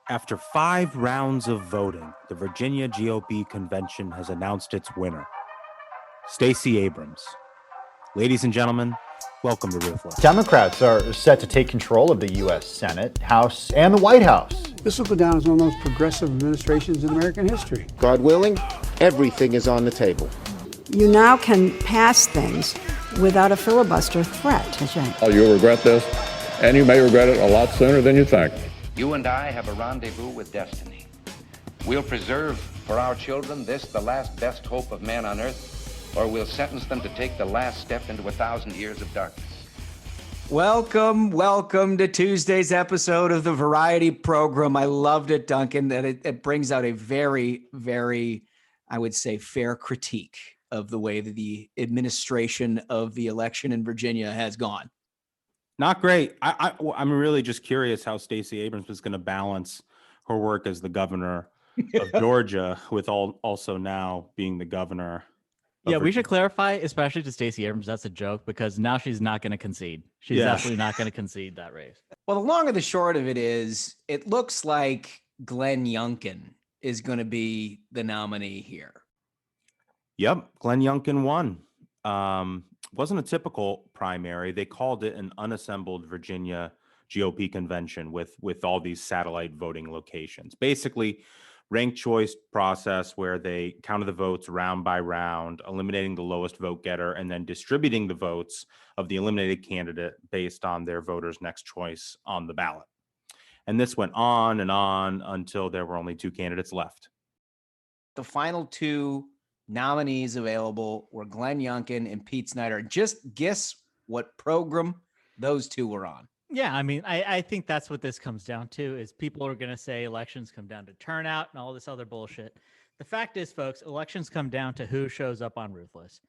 After 5 rounds of voting, the Virginia GOP convention has announced its winner, Stacey Abrams. Ladies and gentlemen, welcome to Ruthless. Democrats are set to take control of the U.S. Senate, House, and the White House. This will go down as one of the most progressive administrations in American history. God willing, everything is on the table. You now can pass things without a filibuster threat. That's right. Oh, you'll regret this, and you may regret it a lot sooner than you think. You and I have a rendezvous with destiny. We'll preserve for our children this, the last best hope of man on earth, or we'll sentence them to take the last step into 1,000 years of darkness. Welcome to Tuesday's episode of the Variety Program. I loved it, Duncan, that it brings out a very, very, I would say, fair critique of the way that the administration of the election in Virginia has gone. Not great. I'm really just curious how Stacey Abrams is going to balance her work as the governor of Georgia with also now being the governor. Yeah, we should clarify, especially to Stacey Abrams, that's a joke, because now she's not going to concede. She's absolutely not going to concede that race. Well, the long and the short of it is, it looks like Glenn Youngkin is going to be the nominee here. Yep, Glenn Youngkin won. Wasn't a typical primary. They called it an unassembled Virginia GOP convention with all these satellite voting locations. Basically, ranked choice process where they counted the votes round by round, eliminating the lowest vote getter, and then distributing the votes of the eliminated candidate based on their voters' next choice on the ballot. And this went on and on until there were only 2 candidates left. The final 2 nominees available were Glenn Youngkin and Pete Snyder. Just guess what program those 2 were on. Yeah, I mean, I think that's what this comes down to, is people are going to say elections come down to turnout and all this other bullshit. The fact is, folks, elections come down to who shows up on Ruthless.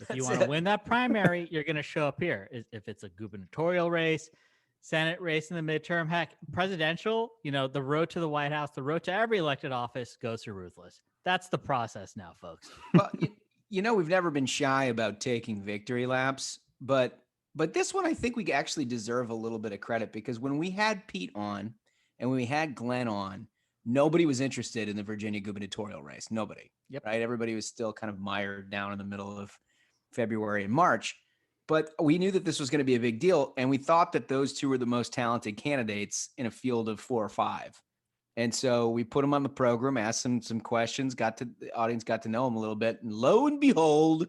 If you want to win that primary, you're going to show up here. If it's a gubernatorial race, Senate race in the midterm, heck, presidential, the road to the White House, the road to every elected office goes through Ruthless. That's the process now, folks. Well, we've never been shy about taking victory laps, but this one, I think we actually deserve a little bit of credit, because when we had Pete on and when we had Glenn on, nobody was interested in the Virginia gubernatorial race. Nobody. Yep. Right. Everybody was still kind of mired down in the middle of February and March, but we knew that this was going to be a big deal. And we thought that those 2 were the most talented candidates in a field of 4 or 5. And so we put them on the program, asked them some questions, the audience got to know them a little bit. And lo and behold,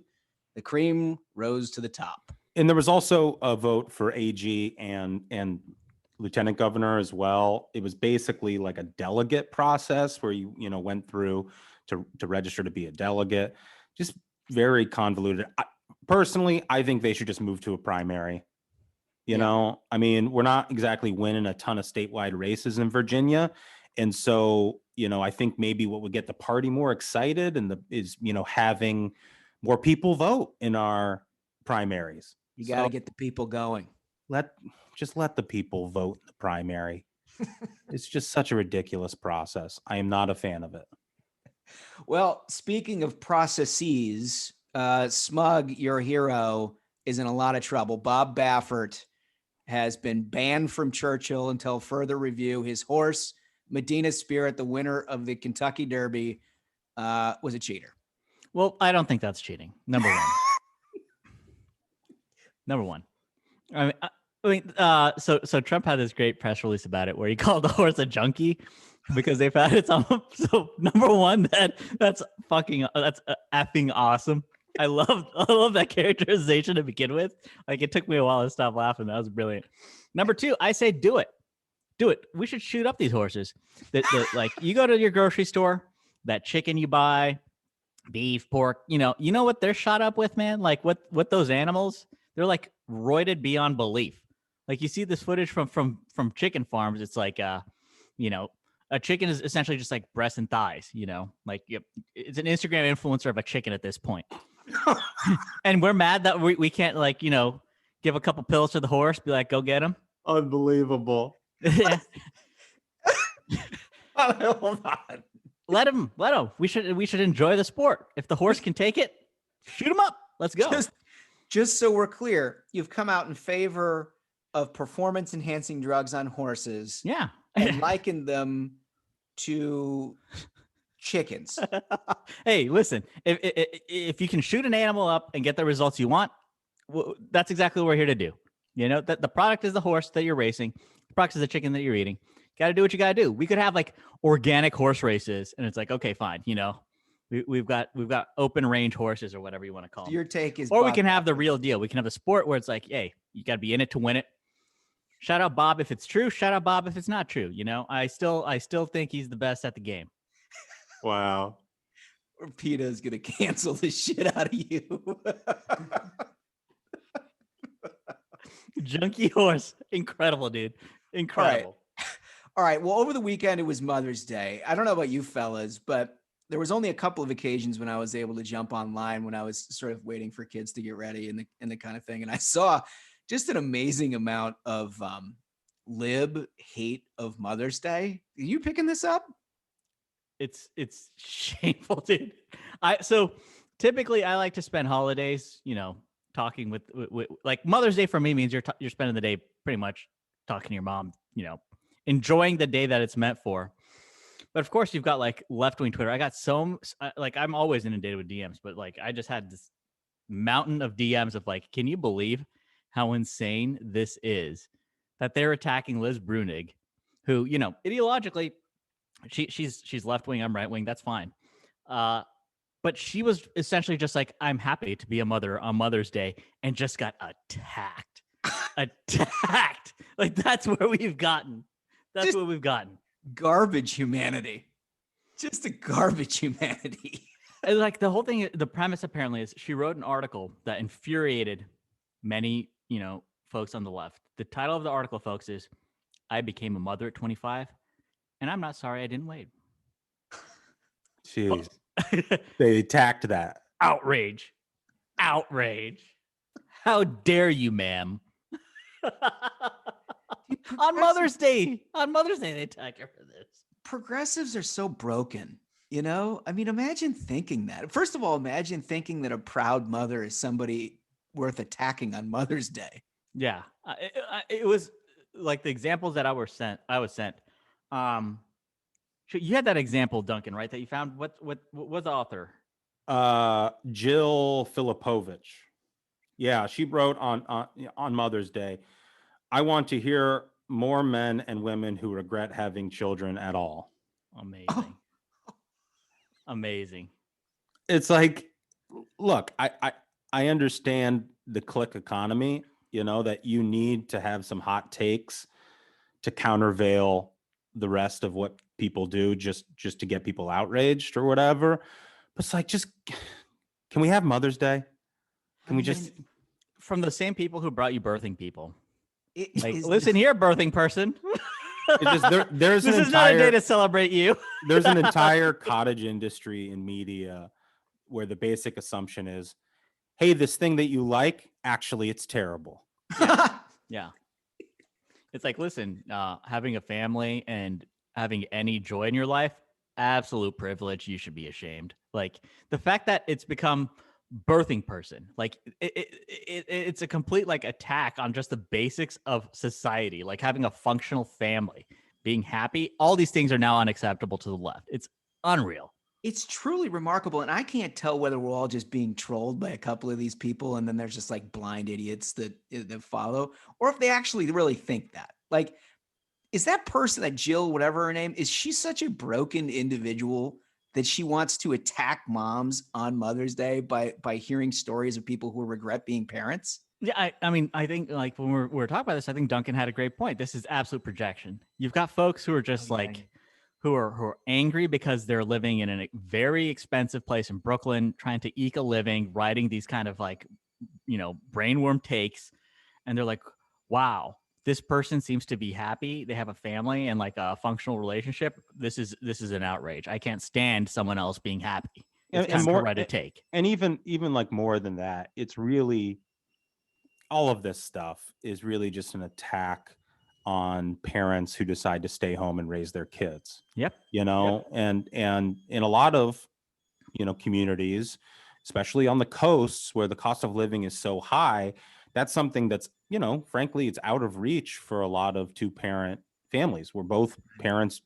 the cream rose to the top. And there was also a vote for AG and lieutenant governor as well. It was basically like a delegate process where you went through to register to be a delegate. Just very convoluted. Personally, I think they should just move to a primary. I mean, we're not exactly winning a ton of statewide races in Virginia. And so, I think maybe what would get the party more excited is having more people vote in our primaries. You got to get the people going. Let the people vote in the primary. It's just such a ridiculous process. I am not a fan of it. Well, speaking of processes, Smug, your hero, is in a lot of trouble. Bob Baffert has been banned from Churchill until further review. His horse, Medina Spirit, the winner of the Kentucky Derby, was a cheater. Well, I don't think that's cheating. Number one. I mean, so Trump had this great press release about it where he called the horse a junkie because they found its own. So number one, that's effing awesome. I love that characterization to begin with. Like, it took me a while to stop laughing. That was brilliant. Number 2, I say do it. We should shoot up these horses. Like, you go to your grocery store, that chicken you buy, beef, pork, you know what they're shot up with, man? Like, what those animals, they're like roided beyond belief. Like, you see this footage from chicken farms. It's like, a chicken is essentially just like breasts and thighs, like, it's an Instagram influencer of a chicken at this point. And we're mad that we can't, like, give a couple pills to the horse, be like, go get him. Unbelievable. Yeah. Hold on. Let him. We should enjoy the sport. If the horse can take it, shoot him up. Let's go. Just so we're clear, you've come out in favor of performance enhancing drugs on horses. Yeah. And likened them to chickens. Hey, listen, if you can shoot an animal up and get the results you want, that's exactly what we're here to do. You know, that the product is the horse that you're racing, the product is the chicken that you're eating. Got to do what you got to do. We could have like organic horse races, and it's like, okay, fine. You know, we've got open range horses or whatever you want to call them. Your take is, or we can have the real deal. We can have a sport where it's like, hey, you got to be in it to win it. Shout out Bob if it's true. Shout out Bob if it's not true. You know, I still think he's the best at the game. Wow. Or PETA is gonna cancel the shit out of you. Junkie horse, incredible, dude, incredible. All right. Well, over the weekend it was Mother's Day. I don't know about you fellas, but there was only a couple of occasions when I was able to jump online when I was sort of waiting for kids to get ready and the kind of thing, and I saw just an amazing amount of lib hate of Mother's Day. Are you picking this up? It's shameful, dude. So typically I like to spend holidays, you know, talking with like Mother's Day for me means you're spending the day pretty much talking to your mom, you know, enjoying the day that it's meant for. But of course you've got like left-wing Twitter. I got like I'm always inundated with DMs, but like I just had this mountain of DMs of like, can you believe how insane this is that they're attacking Liz Brunig, who, you know, ideologically she's left wing, I'm right wing, that's fine. But she was essentially just like, I'm happy to be a mother on Mother's Day, and just got attacked. Attacked. Like that's where we've gotten. That's Just what we've gotten. Garbage humanity. Just a garbage humanity. And like the whole thing, the premise apparently is she wrote an article that infuriated many, you know, folks on the left. The title of the article, folks, is I became a mother at 25. And I'm not sorry I didn't wait. Jeez. They attacked that. Outrage. Outrage. How dare you, ma'am? On Mother's Day. On Mother's Day, they attack her for this. Progressives are so broken, you know? I mean, imagine thinking that. First of all, imagine thinking that a proud mother is somebody worth attacking on Mother's Day. Yeah. It was like the examples that I was sent. You had that example, Duncan, right? That you found. What was the author? Jill Filipovich. Yeah, she wrote on Mother's Day, I want to hear more men and women who regret having children at all. Amazing. Amazing. It's like, look, I understand the click economy, you know, that you need to have some hot takes to countervail the rest of what people do just to get people outraged or whatever. But it's like, just, can we have Mother's Day? Can we just, from the same people who brought you birthing people? Like, Is- listen here, birthing person. there's This an is not a day entire, to celebrate you. there's an entire cottage industry in media where the basic assumption is, hey, this thing that you like, actually, it's terrible. Yeah. It's like, listen, having a family and having any joy in your life, absolute privilege. You should be ashamed. Like the fact that it's become birthing person, like it's a complete like attack on just the basics of society, like having a functional family, being happy. All these things are now unacceptable to the left. It's unreal. It's truly remarkable. And I can't tell whether we're all just being trolled by a couple of these people and then there's just like blind idiots that follow, or if they actually really think that. Like, is that person, that Jill, whatever her name, is she such a broken individual that she wants to attack moms on Mother's Day by hearing stories of people who regret being parents? Yeah, I mean, I think like when we're talking about this, I think Duncan had a great point. This is absolute projection. You've got folks who are just who are angry because they're living in a very expensive place in Brooklyn, trying to eke a living, writing these kind of like, you know, brainworm takes. And they're like, wow, this person seems to be happy. They have a family and like a functional relationship. This is an outrage. I can't stand someone else being happy. It's And more right to take. And even like more than that, it's really, all of this stuff is really just an attack on parents who decide to stay home and raise their kids. Yep. You know, and in a lot of, you know, communities, especially on the coasts where the cost of living is so high, that's something that's, you know, frankly, it's out of reach for a lot of two-parent families where both parents,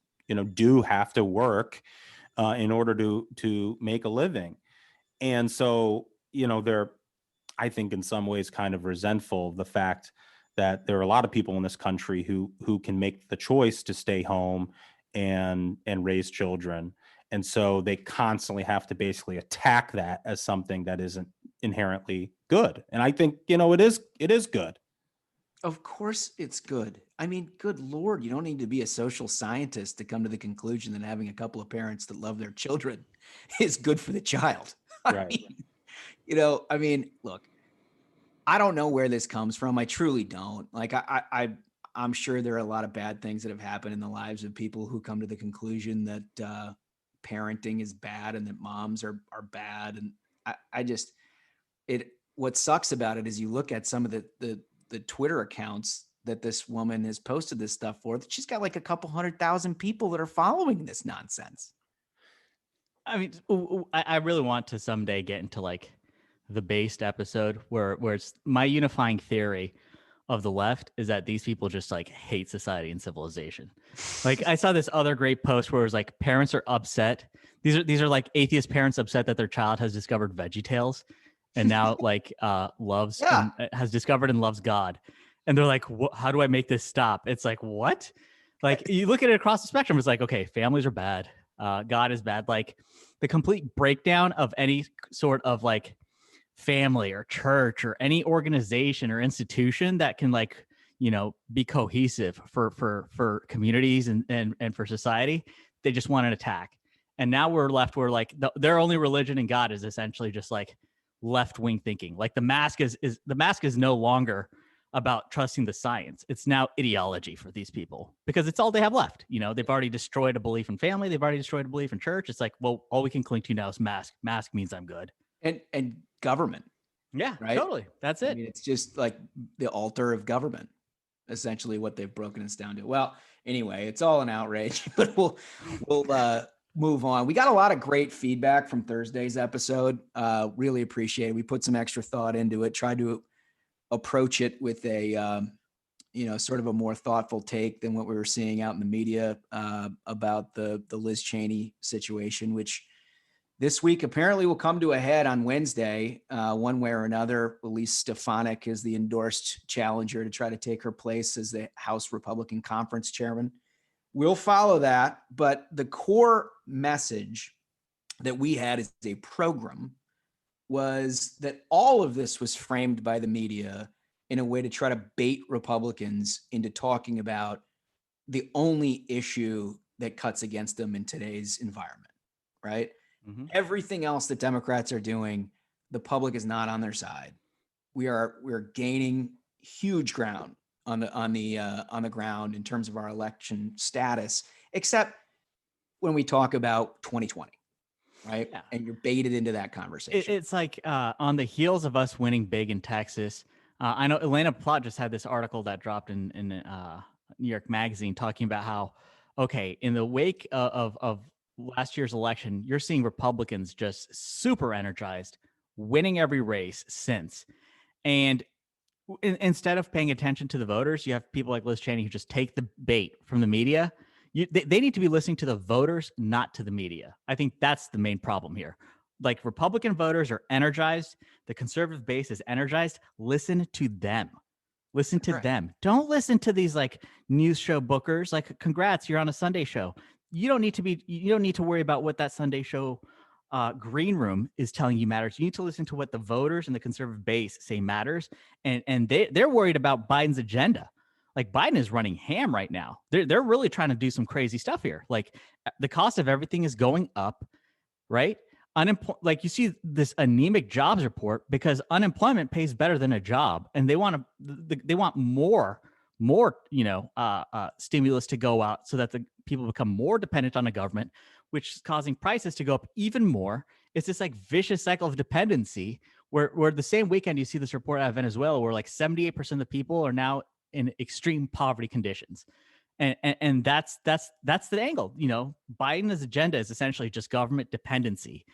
do have to work in order to make a living. And so, they're, I think, in some ways kind of resentful of the fact that there are a lot of people in this country who can make the choice to stay home and raise children. And so they constantly have to basically attack that as something that isn't inherently good. And I think, it is good. Of course it's good. I mean, good Lord, you don't need to be a social scientist to come to the conclusion that having a couple of parents that love their children is good for the child. Right. Look, I don't know where this comes from. I truly don't. Like, I'm sure there are a lot of bad things that have happened in the lives of people who come to the conclusion that parenting is bad and that moms are bad. And what sucks about it is you look at some of the Twitter accounts that this woman has posted this stuff for, that she's got like a couple 100,000 people that are following this nonsense. I mean, I really want to someday get into like the based episode where it's my unifying theory of the left is that these people just like hate society and civilization. Like I saw this other great post where it was like parents are upset. These are like atheist parents upset that their child has discovered VeggieTales and now like has discovered and loves God. And they're like, how do I make this stop? It's like, what? Like you look at it across the spectrum, it's like, okay, families are bad. God is bad. Like the complete breakdown of any sort of like family or church or any organization or institution that can like, be cohesive for communities and for society. They just want an attack. And now we're left where like their only religion and God is essentially just like left-wing thinking. Like the mask is no longer about trusting the science. It's now ideology for these people because it's all they have left. They've already destroyed a belief in family. They've already destroyed a belief in church. It's like, well, all we can cling to now is mask. Mask means I'm good. And government. Yeah, right. Totally. That's it. I mean, it's just like the altar of government, essentially what they've broken us down to. Well, anyway, it's all an outrage, but we'll move on. We got a lot of great feedback from Thursday's episode. Really appreciate it. We put some extra thought into it, tried to approach it with a, sort of a more thoughtful take than what we were seeing out in the media about the Liz Cheney situation, which this week apparently will come to a head on Wednesday, one way or another. Elise Stefanik is the endorsed challenger to try to take her place as the House Republican Conference chairman. We'll follow that, but the core message that we had as a program was that all of this was framed by the media in a way to try to bait Republicans into talking about the only issue that cuts against them in today's environment, right? Mm-hmm. Everything else that Democrats are doing, the public is not on their side. We're gaining huge ground on the ground in terms of our election status, except when we talk about 2020. Right. Yeah. And you're baited into that conversation. It's like on the heels of us winning big in Texas. I know Elena Plott just had this article that dropped in New York Magazine talking about how, okay, in the wake of last year's election, you're seeing Republicans just super energized, winning every race since. And instead of paying attention to the voters, you have people like Liz Cheney who just take the bait from the media. They need to be listening to the voters, not to the media. I think that's the main problem here. Like Republican voters are energized. The conservative base is energized. Listen to them. Listen to them. Don't listen to these like news show bookers. Like, congrats, you're on a Sunday show. You don't need to worry about what that Sunday show green room is telling you matters. You need to listen to what the voters and the conservative base say matters. And they're worried about Biden's agenda. Like Biden is running ham right now. They're really trying to do some crazy stuff here. Like the cost of everything is going up, right? Like you see this anemic jobs report because unemployment pays better than a job, and they want more stimulus to go out so that the people become more dependent on the government, which is causing prices to go up even more. It's this like vicious cycle of dependency where the same weekend you see this report out of Venezuela where like 78% of the people are now in extreme poverty conditions. And that's the angle. Biden's agenda is essentially just government dependency.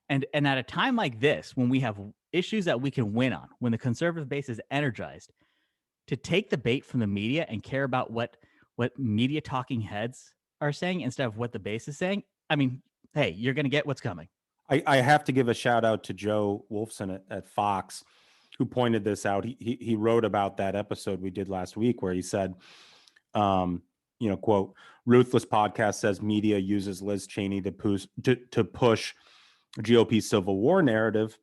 And at a time like this, when we have issues that we can win on, when the conservative base is energized, to take the bait from the media and care about what media talking heads are saying instead of what the base is saying, I mean, hey, you're going to get what's coming. I have to give a shout out to Joe Wolfson at Fox, who pointed this out. He wrote about that episode we did last week where he said, quote, Ruthless podcast says media uses Liz Cheney to push GOP civil war narrative.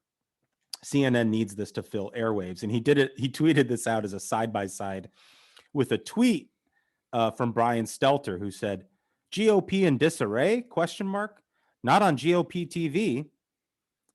CNN needs this to fill airwaves. And he tweeted this out as a side-by-side with a tweet from Brian Stelter, who said, GOP in disarray, question mark, not on GOP TV.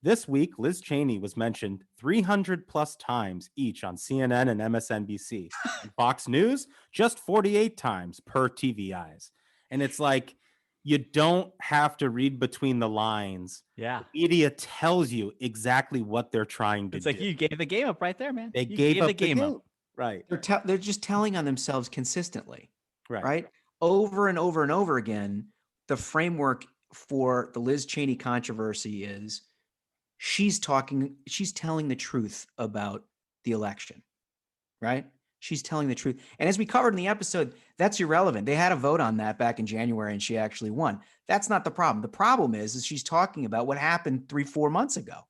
This week, Liz Cheney was mentioned 300 plus times each on CNN and MSNBC. And Fox News, just 48 times per TV eyes. And it's like, you don't have to read between the lines. Yeah. The media tells you exactly what they're trying to It's do. like you gave the game up right there, man. They You gave up the game up. Right. They're just telling on themselves consistently, Right. right? Over and over and over again. The framework for the Liz Cheney controversy is she's telling the truth about the election, right? She's telling the truth. And as we covered in the episode, that's irrelevant. They had a vote on that back in January and she actually won. That's not the problem. The problem is she's talking about what happened 3-4 months ago.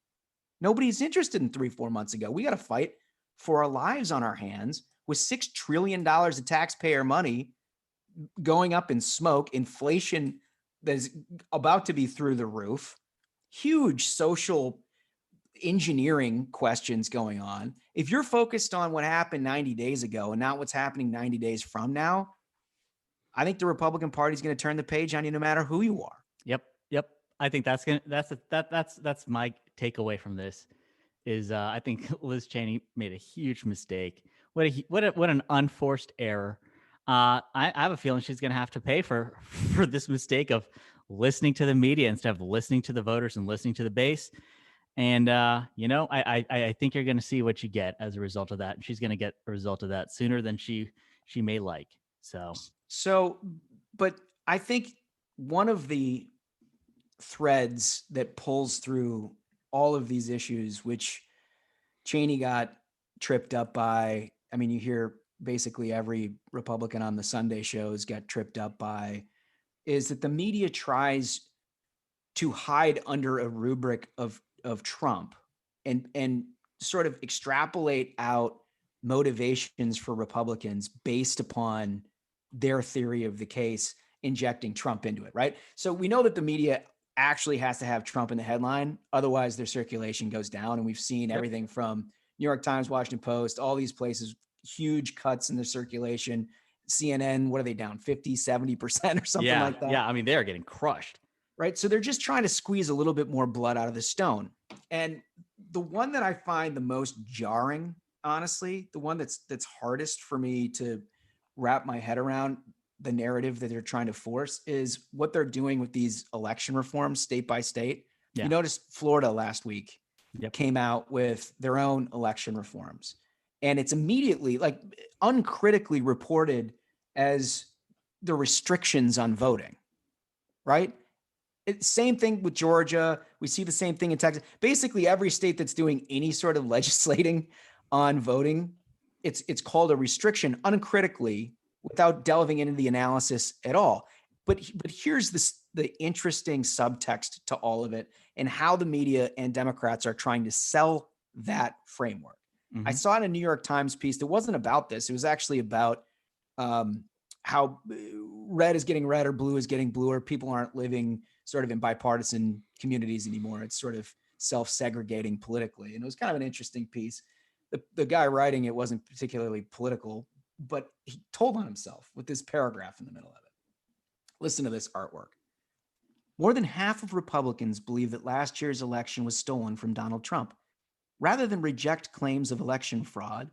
Nobody's interested in 3-4 months ago. We got to fight for our lives on our hands with $6 trillion of taxpayer money going up in smoke, inflation that is about to be through the roof, huge social engineering questions going on. If you're focused on what happened 90 days ago and not what's happening 90 days from now, I think the Republican Party is going to turn the page on you no matter who you are. Yep. I think that's my takeaway from this is I think Liz Cheney made a huge mistake. What an unforced error. I have a feeling she's going to have to pay for this mistake of listening to the media instead of listening to the voters and listening to the base. And, I think you're going to see what you get as a result of that. And she's going to get a result of that sooner than she may like. But I think one of the threads that pulls through all of these issues, which Cheney got tripped up by, I mean, you hear basically every Republican on the Sunday shows got tripped up by, is that the media tries to hide under a rubric of Trump and sort of extrapolate out motivations for Republicans based upon their theory of the case, injecting Trump into it, right? So we know that the media actually has to have Trump in the headline. Otherwise, their circulation goes down. And we've seen everything from New York Times, Washington Post, all these places, huge cuts in their circulation. CNN, what are they down? 50, 70% or something like that? Yeah, I mean, they're getting crushed. Right. So they're just trying to squeeze a little bit more blood out of the stone. And the one that I find the most jarring, honestly, the one that's hardest for me to wrap my head around the narrative that they're trying to force is what they're doing with these election reforms state by state. Yeah. You noticed Florida last week came out with their own election reforms. And it's immediately, like, uncritically reported as the restrictions on voting, right? Same thing with Georgia. We see the same thing in Texas. Basically, every state that's doing any sort of legislating on voting, it's called a restriction uncritically without delving into the analysis at all. But here's the interesting subtext to all of it and how the media and Democrats are trying to sell that framework. Mm-hmm. I saw in a New York Times piece that wasn't about this. It was actually about how red is getting red or blue is getting bluer. People aren't living sort of in bipartisan communities anymore. It's sort of self-segregating politically. And it was kind of an interesting piece. The guy writing it wasn't particularly political, but he told on himself with this paragraph in the middle of it. Listen to this artwork. More than half of Republicans believe that last year's election was stolen from Donald Trump. Rather than reject claims of election fraud,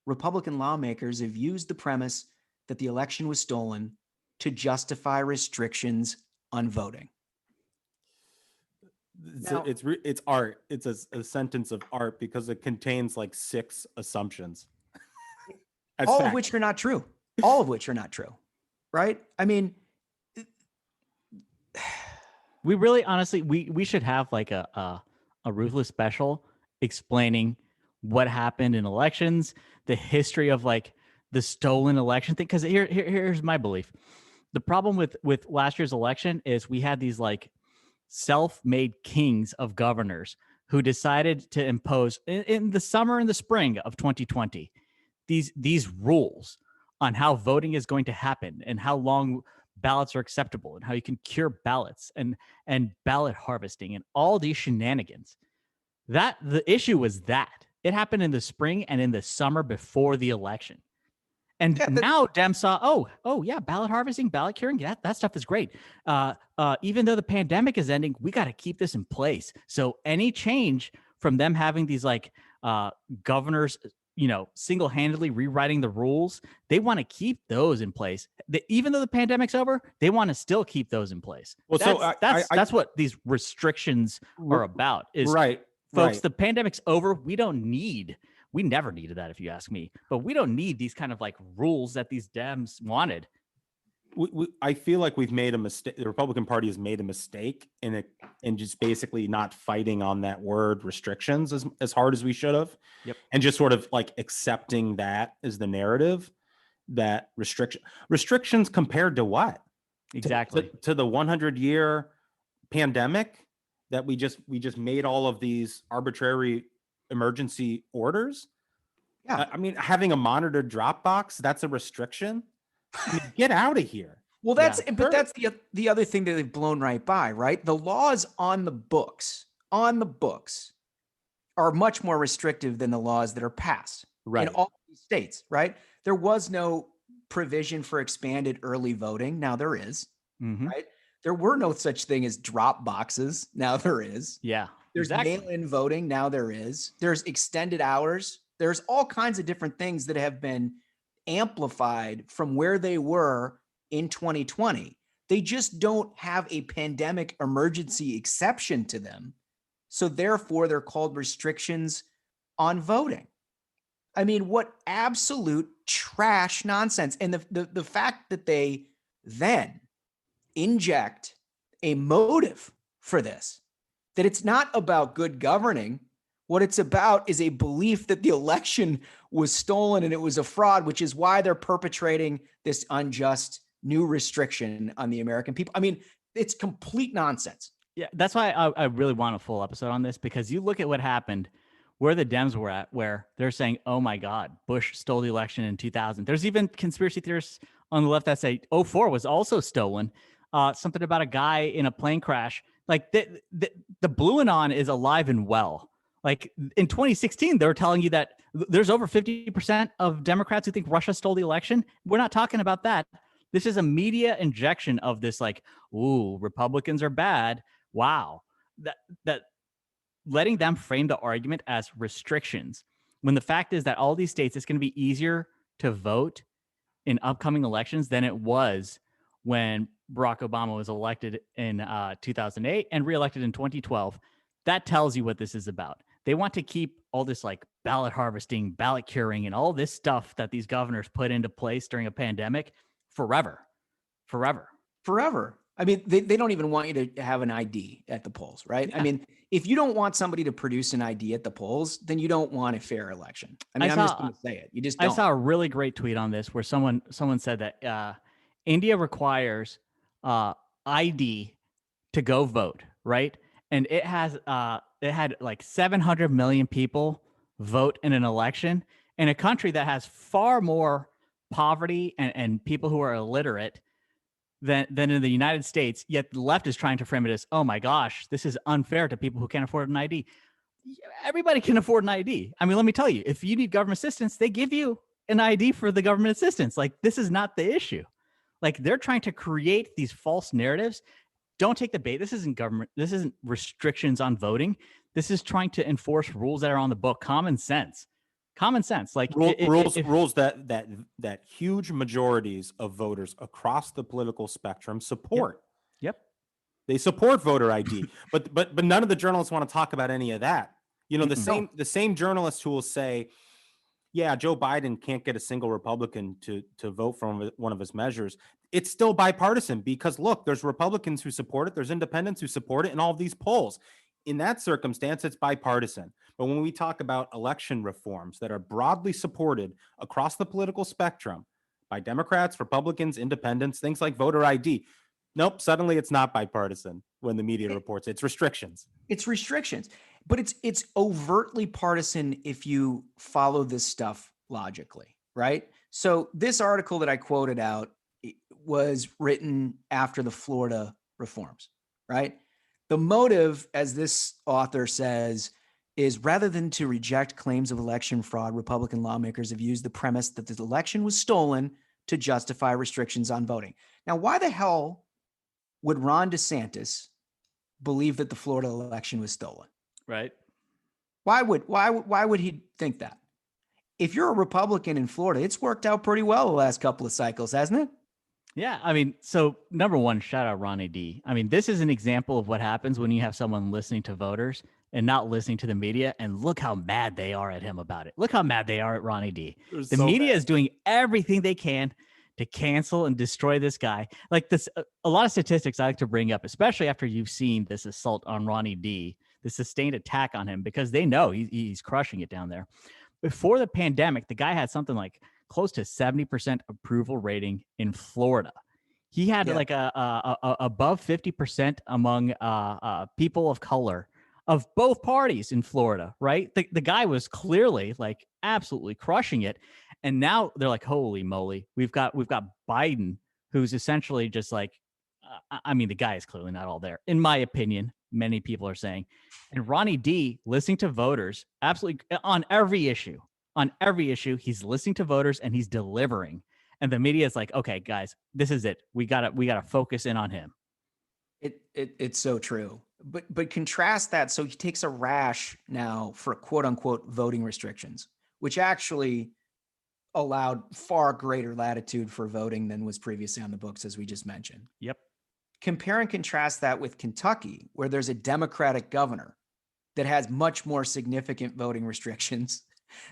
Republican lawmakers have used the premise that the election was stolen to justify restrictions on voting. It's art. It's a sentence of art because it contains like 6 assumptions. All of which are not true. All of which are not true. Right? I mean, we really honestly we should have like a Ruthless special explaining what happened in elections, the history of like the stolen election thing. Because here's my belief. The problem with last year's election is we had these like self-made kings of governors who decided to impose in the summer and the spring of 2020 these rules on how voting is going to happen and how long ballots are acceptable and how you can cure ballots and ballot harvesting and all these shenanigans. That the issue was that it happened in the spring and in the summer before the election. And now Dems saw, oh yeah, ballot harvesting, ballot curing, that stuff is great. Even though the pandemic is ending, we got to keep this in place. So any change from them having these like governors, single-handedly rewriting the rules, they want to keep those in place. Even though the pandemic's over, they want to still keep those in place. Well, that's what these restrictions are about. Is right, folks? right. The pandemic's over. We never needed that, if you ask me. But we don't need these kind of like rules that these Dems wanted. I feel like we've made a mistake. The Republican Party has made a mistake in just basically not fighting on that word restrictions as hard as we should have. Yep. And just sort of like accepting that as the narrative, that restrictions compared to what? Exactly. To the 100-year pandemic that we just made all of these arbitrary emergency orders. Yeah. I mean, having a monitored drop box, that's a restriction. I mean, get out of here. Well, that's the other thing that they've blown right by, right? The laws on the books are much more restrictive than the laws that are passed in all these states, right? There was no provision for expanded early voting. Now there is, right? There were no such thing as drop boxes. Now there is. Yeah. There's mail-in voting. Now there is. There's extended hours. There's all kinds of different things that have been amplified from where they were in 2020. They just don't have a pandemic emergency exception to them. So therefore, they're called restrictions on voting. I mean, what absolute trash nonsense. And the fact that they then inject a motive for this, that it's not about good governing. What it's about is a belief that the election was stolen and it was a fraud, which is why they're perpetrating this unjust new restriction on the American people. I mean, it's complete nonsense. Yeah, that's why I really want a full episode on this, because you look at what happened, where the Dems were at, where they're saying, oh my God, Bush stole the election in 2000. There's even conspiracy theorists on the left that say 2004 was also stolen. Something about a guy in a plane crash. Like the blue anon is alive and well. Like in 2016, they were telling you that there's over 50% of Democrats who think Russia stole the election. We're not talking about that. This is a media injection of this, like, ooh, Republicans are bad. Wow. That letting them frame the argument as restrictions, when the fact is that all these states, it's going to be easier to vote in upcoming elections than it was when Barack Obama was elected in 2008 and reelected in 2012. That tells you what this is about. They want to keep all this like ballot harvesting, ballot curing, and all this stuff that these governors put into place during a pandemic forever. I mean, they don't even want you to have an ID at the polls, right? Yeah. I mean, if you don't want somebody to produce an ID at the polls, then you don't want a fair election. I mean, I'm just going to say it. You just don't. I saw a really great tweet on this where someone said that India requires ID to go vote, right? And it had like 700 million people vote in an election in a country that has far more poverty and people who are illiterate than in the United States. Yet the left is trying to frame it as, oh my gosh, this is unfair to people who can't afford an ID. Everybody can afford an ID. I mean, let me tell you, if you need government assistance, they give you an ID for the government assistance. Like, this is not the issue. Like, they're trying to create these false narratives. Don't take the bait. This isn't government. This isn't restrictions on voting. This is trying to enforce rules that are on the book. Common sense. Like rules that huge majorities of voters across the political spectrum support. Yep. They support voter ID, but none of the journalists want to talk about any of that. You know, the same journalists who will say, yeah, Joe Biden can't get a single Republican to vote for one of his measures. It's still bipartisan because, look, there's Republicans who support it. There's independents who support it in all of these polls. In that circumstance, it's bipartisan. But when we talk about election reforms that are broadly supported across the political spectrum by Democrats, Republicans, independents, things like voter ID. Nope, suddenly it's not bipartisan when the media reports it's restrictions. It's restrictions, but it's overtly partisan if you follow this stuff logically, right? So this article that I quoted out was written after the Florida reforms, right? The motive, as this author says, is rather than to reject claims of election fraud, Republican lawmakers have used the premise that the election was stolen to justify restrictions on voting. Now, why the hell would Ron DeSantis believe that the Florida election was stolen? Right. Why would he think that? If you're a Republican in Florida, it's worked out pretty well the last couple of cycles, hasn't it? Yeah, I mean, so number one, shout out Ronnie D. I mean, this is an example of what happens when you have someone listening to voters and not listening to the media. And look how mad they are at him about it. Look how mad they are at Ronnie D. The media is doing everything they can to cancel and destroy this guy. Like this, a lot of statistics I like to bring up, especially after you've seen this assault on Ronnie D, the sustained attack on him, because they know he's crushing it down there. Before the pandemic, the guy had something like close to 70% approval rating in Florida. He had like a above 50% among people of color of both parties in Florida, right? The guy was clearly like absolutely crushing it. And now they're like, holy moly, we've got Biden, who's essentially just like, I mean, the guy is clearly not all there, in my opinion. Many people are saying, and Ronnie D listening to voters absolutely on every issue, he's listening to voters and he's delivering. And the media is like, okay, guys, this is it. We gotta focus in on him. It's so true. But contrast that. So he takes a rash now for quote unquote voting restrictions, which actually allowed far greater latitude for voting than was previously on the books, as we just mentioned. Yep. Compare and contrast that with Kentucky, where there's a Democratic governor that has much more significant voting restrictions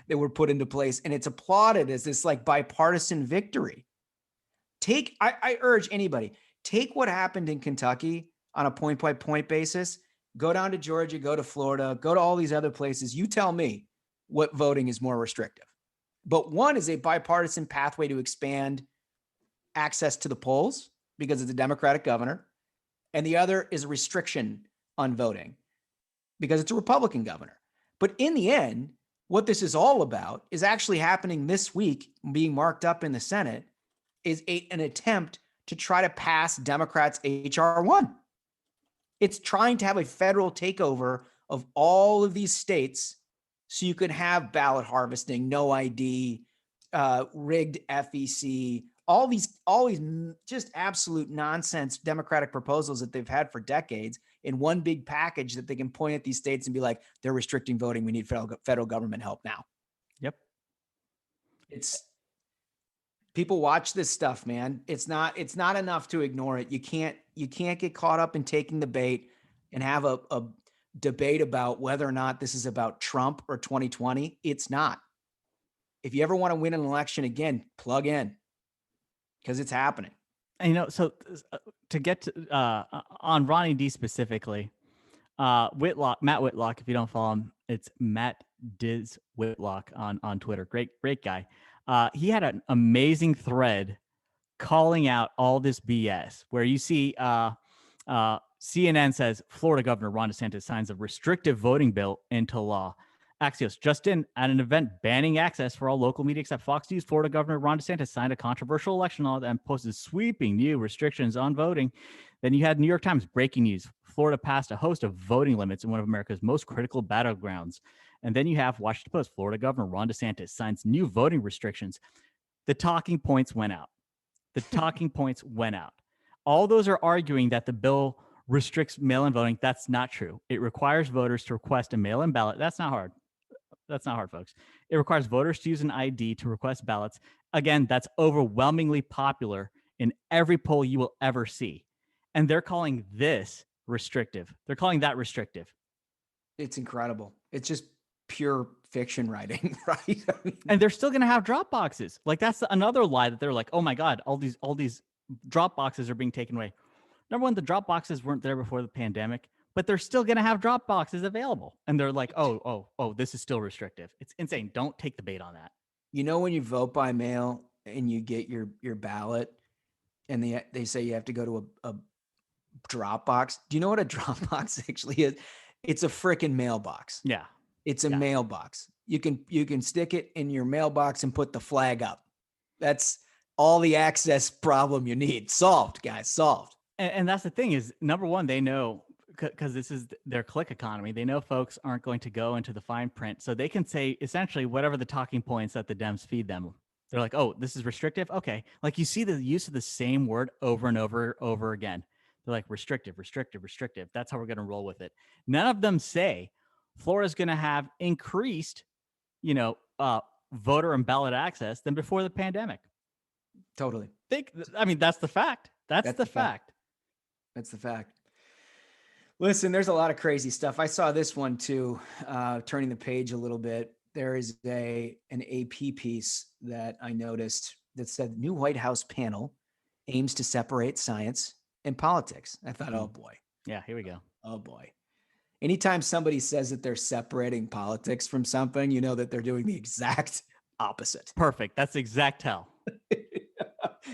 that were put into place. And it's applauded as this like bipartisan victory. I urge anybody, take what happened in Kentucky on a point by point basis, go down to Georgia, go to Florida, go to all these other places. You tell me what voting is more restrictive. But one is a bipartisan pathway to expand access to the polls because it's a Democratic governor. And the other is a restriction on voting because it's a Republican governor. But in the end, what this is all about is actually happening this week, being marked up in the Senate, is an attempt to try to pass Democrats' H.R. 1. It's trying to have a federal takeover of all of these states so you can have ballot harvesting, no ID, rigged FEC, all these just absolute nonsense Democratic proposals that they've had for decades in one big package that they can point at these states and be like, they're restricting voting. We need federal government help now. Yep. It's people watch this stuff, man. It's not enough to ignore it. You can't get caught up in taking the bait and have a debate about whether or not this is about Trump or 2020. It's not. If you ever want to win an election again, plug in because it's happening. And so to get to on Ronnie D specifically, Matt Whitlock, if you don't follow him, it's Matt Diz Whitlock on Twitter. Great guy. He had an amazing thread calling out all this BS where you see CNN says Florida Governor Ron DeSantis signs a restrictive voting bill into law. Axios, just in at an event banning access for all local media except Fox News, Florida Governor Ron DeSantis signed a controversial election law and posted sweeping new restrictions on voting. Then you had New York Times breaking news. Florida passed a host of voting limits in one of America's most critical battlegrounds. And then you have Washington Post, Florida Governor Ron DeSantis signs new voting restrictions. The talking points went out. All those are arguing that the bill restricts mail-in voting. That's not true. It requires voters to request a mail-in ballot. That's not hard. Folks. It requires voters to use an ID to request ballots. Again, that's overwhelmingly popular in every poll you will ever see. And they're calling this restrictive. They're calling that restrictive. It's incredible. It's just pure fiction writing, right? And they're still going to have drop boxes. Like that's another lie that they're like, oh my God, all these drop boxes are being taken away. Number one, the drop boxes weren't there before the pandemic, but they're still going to have drop boxes available. And they're like, oh, this is still restrictive. It's insane. Don't take the bait on that. When you vote by mail, and you get your ballot, and they say you have to go to a drop box. Do you know what a drop box actually is? It's a freaking mailbox. Yeah. It's a mailbox. You can stick it in your mailbox and put the flag up. That's all the access problem you need. Solved, guys. Solved. And that's the thing is, number one, they know, because this is their click economy. They know folks aren't going to go into the fine print. So they can say essentially whatever the talking points that the Dems feed them. They're like, oh, this is restrictive. Okay. Like you see the use of the same word over and over again. They're like restrictive, restrictive, restrictive. That's how we're going to roll with it. None of them say Florida's going to have increased, voter and ballot access than before the pandemic. Totally. That's the fact. That's the fact. That's the fact. Listen, there's a lot of crazy stuff. I saw this one too, turning the page a little bit. There is an AP piece that I noticed that said new White House panel aims to separate science and politics. I thought, oh boy. Yeah, here we go. Oh boy. Anytime somebody says that they're separating politics from something, you know that they're doing the exact opposite. Perfect. That's the exact tell.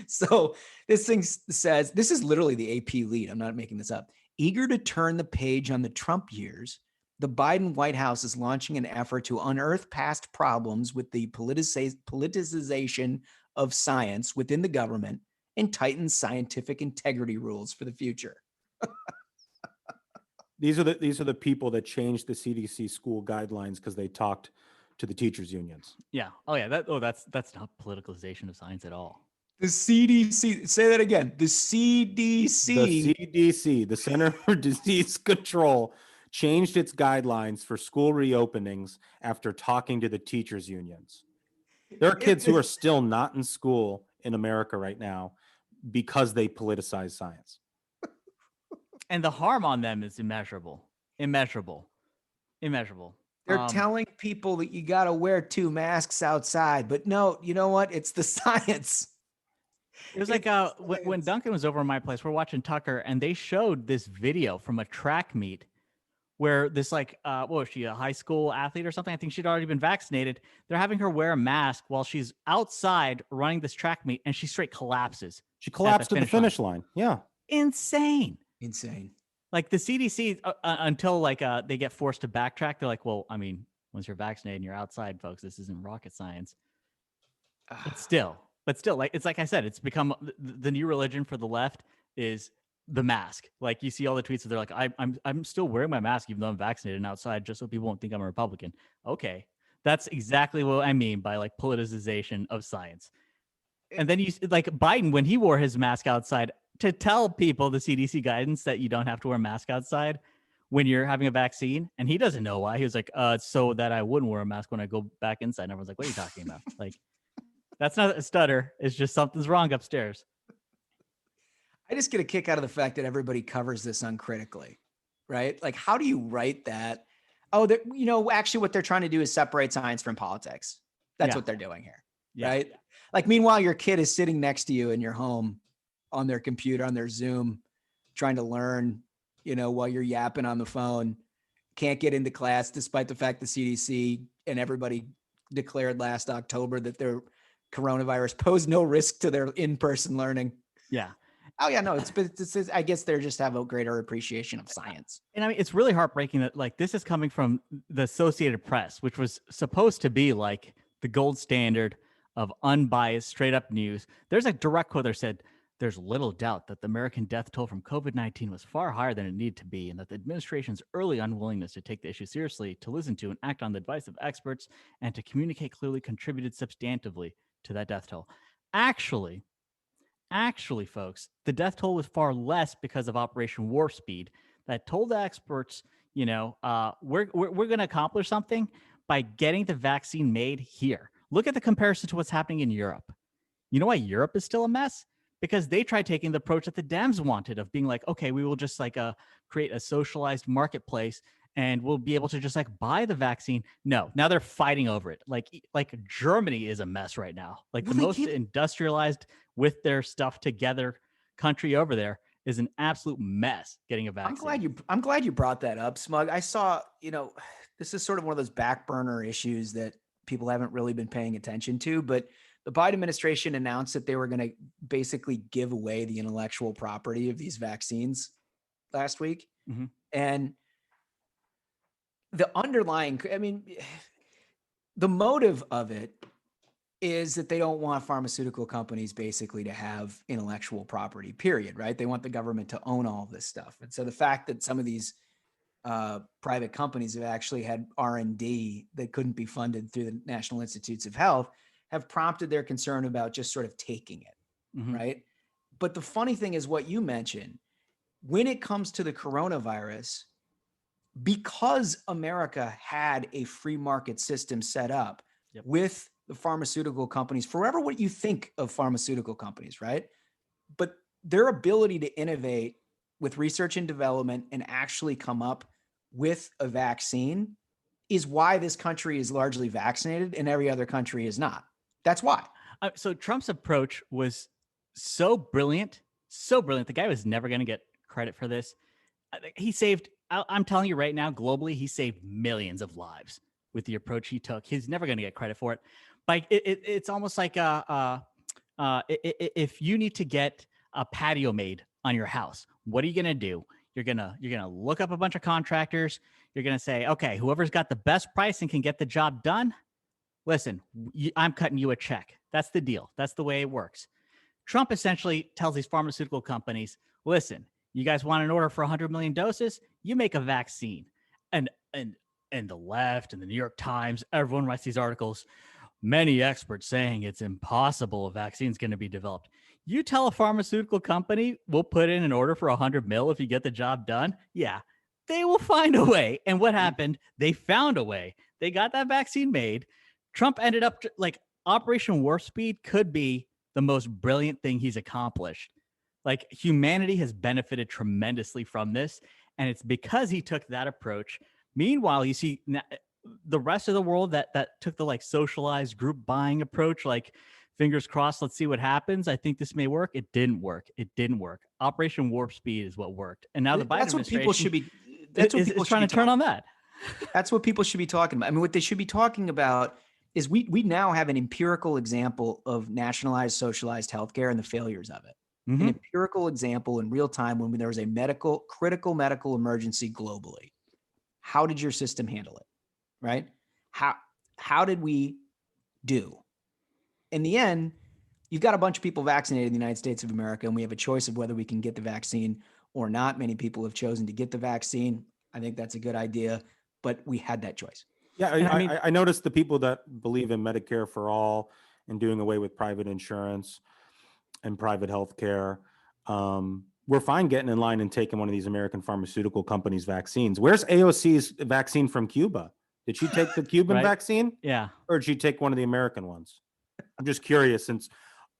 So this thing says, this is literally the AP lead. I'm not making this up. Eager to turn the page on the Trump years, the Biden White House is launching an effort to unearth past problems with the politicization of science within the government and tighten scientific integrity rules for the future. These are the people that changed the CDC school guidelines because they talked to the teachers unions. Yeah. Oh yeah. That's not politicalization of science at all. The CDC, say that again. The CDC. The CDC, the Center for Disease Control, changed its guidelines for school reopenings after talking to the teachers unions. There are kids who are still not in school in America right now because they politicize science. And the harm on them is immeasurable. They're telling people that you got to wear 2 masks outside, but no, you know what? It's the science. It was like when Duncan was over in my place, we're watching Tucker, and they showed this video from a track meet where this what was she, a high school athlete or something? I think she'd already been vaccinated. They're having her wear a mask while she's outside running this track meet, and she straight collapses. She collapsed at the finish line. Yeah. Insane. Like the CDC, until they get forced to backtrack, they're like, well, I mean, once you're vaccinated and you're outside, folks, this isn't rocket science. But still, it's like I said, it's become the new religion for the left is the mask. Like you see all the tweets that they're like, I'm still wearing my mask even though I'm vaccinated and outside, just so people won't think I'm a Republican. Okay, that's exactly what I mean by like politicization of science. And then you like Biden when he wore his mask outside to tell people the CDC guidance that you don't have to wear a mask outside when you're having a vaccine, and he doesn't know why. He was like, so that I wouldn't wear a mask when I go back inside. And everyone's like, what are you talking about? Like. That's not a stutter. It's just something's wrong upstairs. I just get a kick out of the fact that everybody covers this uncritically, right? Like, how do you write that? Oh, actually what they're trying to do is separate science from politics. That's what they're doing here, right? Like, meanwhile, your kid is sitting next to you in your home on their computer, on their Zoom, trying to learn, while you're yapping on the phone, can't get into class despite the fact the CDC and everybody declared last October that their coronavirus posed no risk to their in-person learning. Yeah. Oh yeah, no, it's I guess they just have a greater appreciation of science. And I mean, it's really heartbreaking that like this is coming from the Associated Press, which was supposed to be like the gold standard of unbiased, straight up news. There's a direct quote that said, "There's little doubt that the American death toll from COVID-19 was far higher than it needed to be, and that the administration's early unwillingness to take the issue seriously, to listen to and act on the advice of experts, and to communicate clearly contributed substantively to that death toll." Actually, folks, the death toll was far less because of Operation Warp Speed that told the experts, we're going to accomplish something by getting the vaccine made here. Look at the comparison to what's happening in Europe. You know why Europe is still a mess? Because they tried taking the approach that the Dems wanted of being like, okay, we will just create a socialized marketplace and we'll be able to just buy the vaccine. No, now they're fighting over it. Like Germany is a mess right now. Like the most industrialized with their stuff together country over there is an absolute mess getting a vaccine. I'm glad you brought that up, Smug. I saw, this is sort of one of those back burner issues that people haven't really been paying attention to, but the Biden administration announced that they were going to basically give away the intellectual property of these vaccines last week. Mhm. And the underlying, I mean, the motive of it is that they don't want pharmaceutical companies basically to have intellectual property, period, right? They want the government to own all of this stuff. And so the fact that some of these private companies have actually had R&D that couldn't be funded through the National Institutes of Health have prompted their concern about just sort of taking it, Mhm. right? But the funny thing is what you mentioned, when it comes to the coronavirus, because America had a free market system set up Yep. with the pharmaceutical companies, forever what you think of pharmaceutical companies, right? But their ability to innovate with research and development and actually come up with a vaccine is why this country is largely vaccinated and every other country is not. That's why. So Trump's approach was so brilliant, so brilliant. The guy was never going to get credit for this. He saved, I'm telling you right now, globally, he saved millions of lives with the approach he took. He's never going to get credit for it. Like it's almost like if you need to get a patio made on your house, what are you going to do? You're gonna look up a bunch of contractors. You're gonna say, okay, whoever's got the best price and can get the job done, listen, I'm cutting you a check. That's the deal. That's the way it works. Trump essentially tells these pharmaceutical companies, listen, you guys want an order for 100 million doses? You make a vaccine. And the left and the New York Times, everyone writes these articles. Many experts saying it's impossible a vaccine's going to be developed. You tell a pharmaceutical company, we'll put in an order for 100 mil if you get the job done. Yeah, they will find a way. And what happened? They found a way. They got that vaccine made. Trump ended up like Operation Warp Speed could be the most brilliant thing he's accomplished. Like humanity has benefited tremendously from this. And it's because he took that approach. Meanwhile, you see the rest of the world that took the like socialized group buying approach, like fingers crossed, let's see what happens. I think this may work. It didn't work. It didn't work. Operation Warp Speed is what worked. And now the Biden That's what people should be. That's what people should trying be to turn on that. That's what people should be talking about. I mean, what they should be talking about is we now have an empirical example of nationalized, socialized healthcare and the failures of it. Mhm. An empirical example in real time when there was a critical medical emergency globally. How did your system handle it? Right? How did we do? In the end, you've got a bunch of people vaccinated in the United States of America, and we have a choice of whether we can get the vaccine or not. Many people have chosen to get the vaccine. I think that's a good idea, but we had that choice. Yeah, I mean- I noticed the people that believe in Medicare for all and doing away with private insurance and private health care, we're fine getting in line and taking one of these American pharmaceutical companies' vaccines. Where's AOC's vaccine from Cuba? Did she take the Cuban Right. vaccine Yeah. or did she take one of the American ones? I'm just curious, since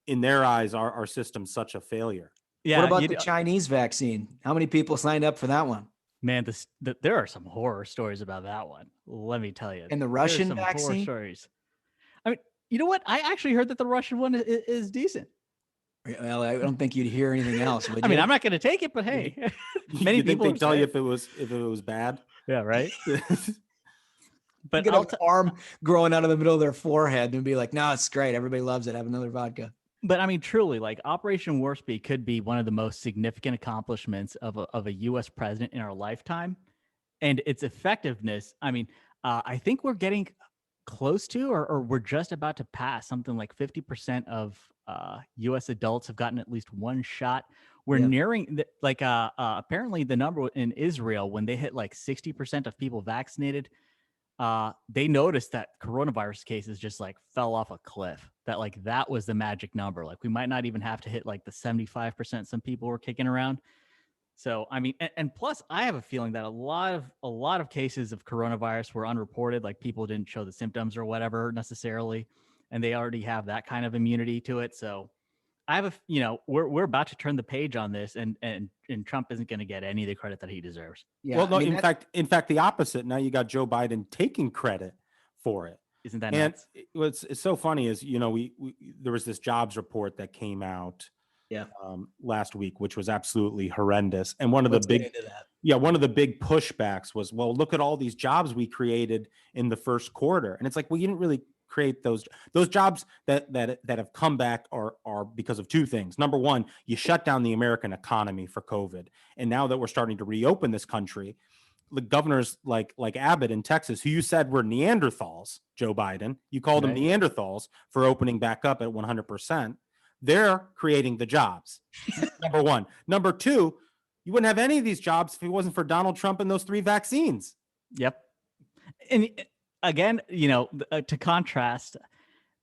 in their eyes, our system's such a failure. Yeah. What about the Chinese vaccine? How many people signed up for that one? Man, there are some horror stories about that one. Let me tell you. And the There's Russian some horror vaccine? stories. I mean, you know what? I actually heard that the Russian one is decent. Well, I don't think you'd hear anything else. Would I mean, you? I'm not going to take it, but hey, You many think people they have tell said you it. if it was bad? Yeah, right. But Get I'll an arm growing out of the middle of their forehead and be like, no, it's great. Everybody loves it. Have another vodka. But I mean, truly, like Operation Warp Speed could be one of the most significant accomplishments of a U.S. president in our lifetime, and its effectiveness. I mean, I think we're getting close to, or we're just about to pass something like 50% of U.S. adults have gotten at least one shot. We're Yeah. nearing apparently the number in Israel when they hit like 60% of people vaccinated. They noticed that coronavirus cases just like fell off a cliff. That was the magic number. Like we might not even have to hit like the 75% some people were kicking around. So I mean, and plus I have a feeling that a lot of cases of coronavirus were unreported, like people didn't show the symptoms or whatever necessarily, and they already have that kind of immunity to it. So I have we're about to turn the page on this, and Trump isn't going to get any of the credit that he deserves. Yeah. Well, no, I mean, in fact, the opposite. Now you got Joe Biden taking credit for it. Isn't that And nuts? it's so funny is, we there was this jobs report that came out Yeah. last week, which was absolutely horrendous. And one of let's the get big, into that. one of the big pushbacks was, well, look at all these jobs we created in the first quarter. And it's like, well, you didn't really create those jobs that have come back are because of two things. Number one, you shut down the American economy for COVID, and now that we're starting to reopen this country, the governors like Abbott in Texas, who you said were Neanderthals, Joe Biden, you called them Right. Neanderthals for opening back up at 100%. They're creating the jobs. Number one. Number two, you wouldn't have any of these jobs if it wasn't for Donald Trump and those 3 vaccines. Yep. And again, to contrast,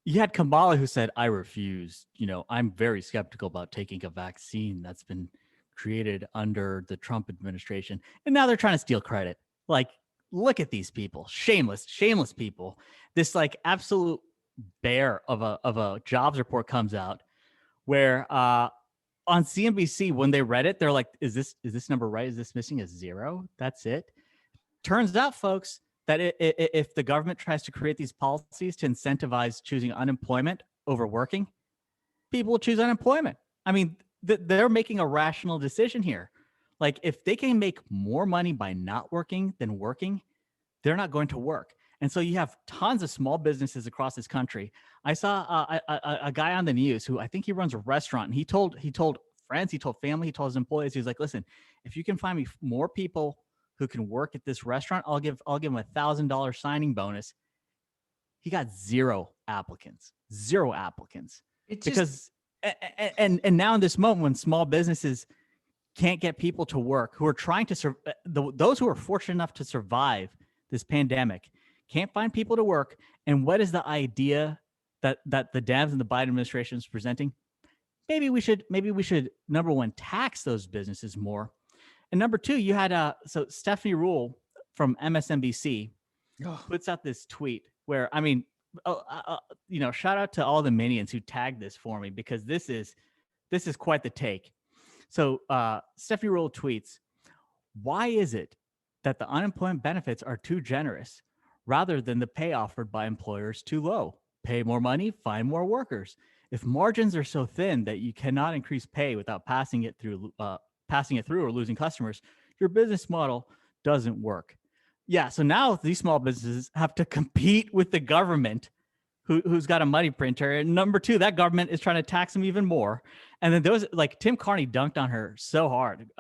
you had Kamala who said, I refuse. I'm very skeptical about taking a vaccine that's been created under the Trump administration. And now they're trying to steal credit. Like, look at these people. Shameless people. This like absolute bear of a jobs report comes out where on CNBC, when they read it, they're like, is this number right? Is this missing a 0? That's it. Turns out, folks, that if the government tries to create these policies to incentivize choosing unemployment over working, people will choose unemployment. I mean, they're making a rational decision here. Like, if they can make more money by not working than working, they're not going to work. And so you have tons of small businesses across this country. I saw a guy on the news who I think he runs a restaurant, and he told friends, he told family, he told his employees, he was like, listen, if you can find me more people who can work at this restaurant, I'll give him $1,000 signing bonus. He got 0 applicants. Because now in this moment when small businesses can't get people to work who are trying to those who are fortunate enough to survive this pandemic can't find people to work. And what is the idea that the Dems and the Biden administration is presenting? Maybe we should number one, tax those businesses more. And number two, you had so Stephanie Rule from MSNBC puts out this tweet where, I mean, shout out to all the minions who tagged this for me, because this is quite the take. So Stephanie Rule tweets, why is it that the unemployment benefits are too generous rather than the pay offered by employers too low? Pay more money, find more workers. If margins are so thin that you cannot increase pay without passing it through or losing customers, your business model doesn't work. Yeah, so now these small businesses have to compete with the government who's got a money printer. And number two, that government is trying to tax them even more. And then those, like, Tim Carney dunked on her so hard,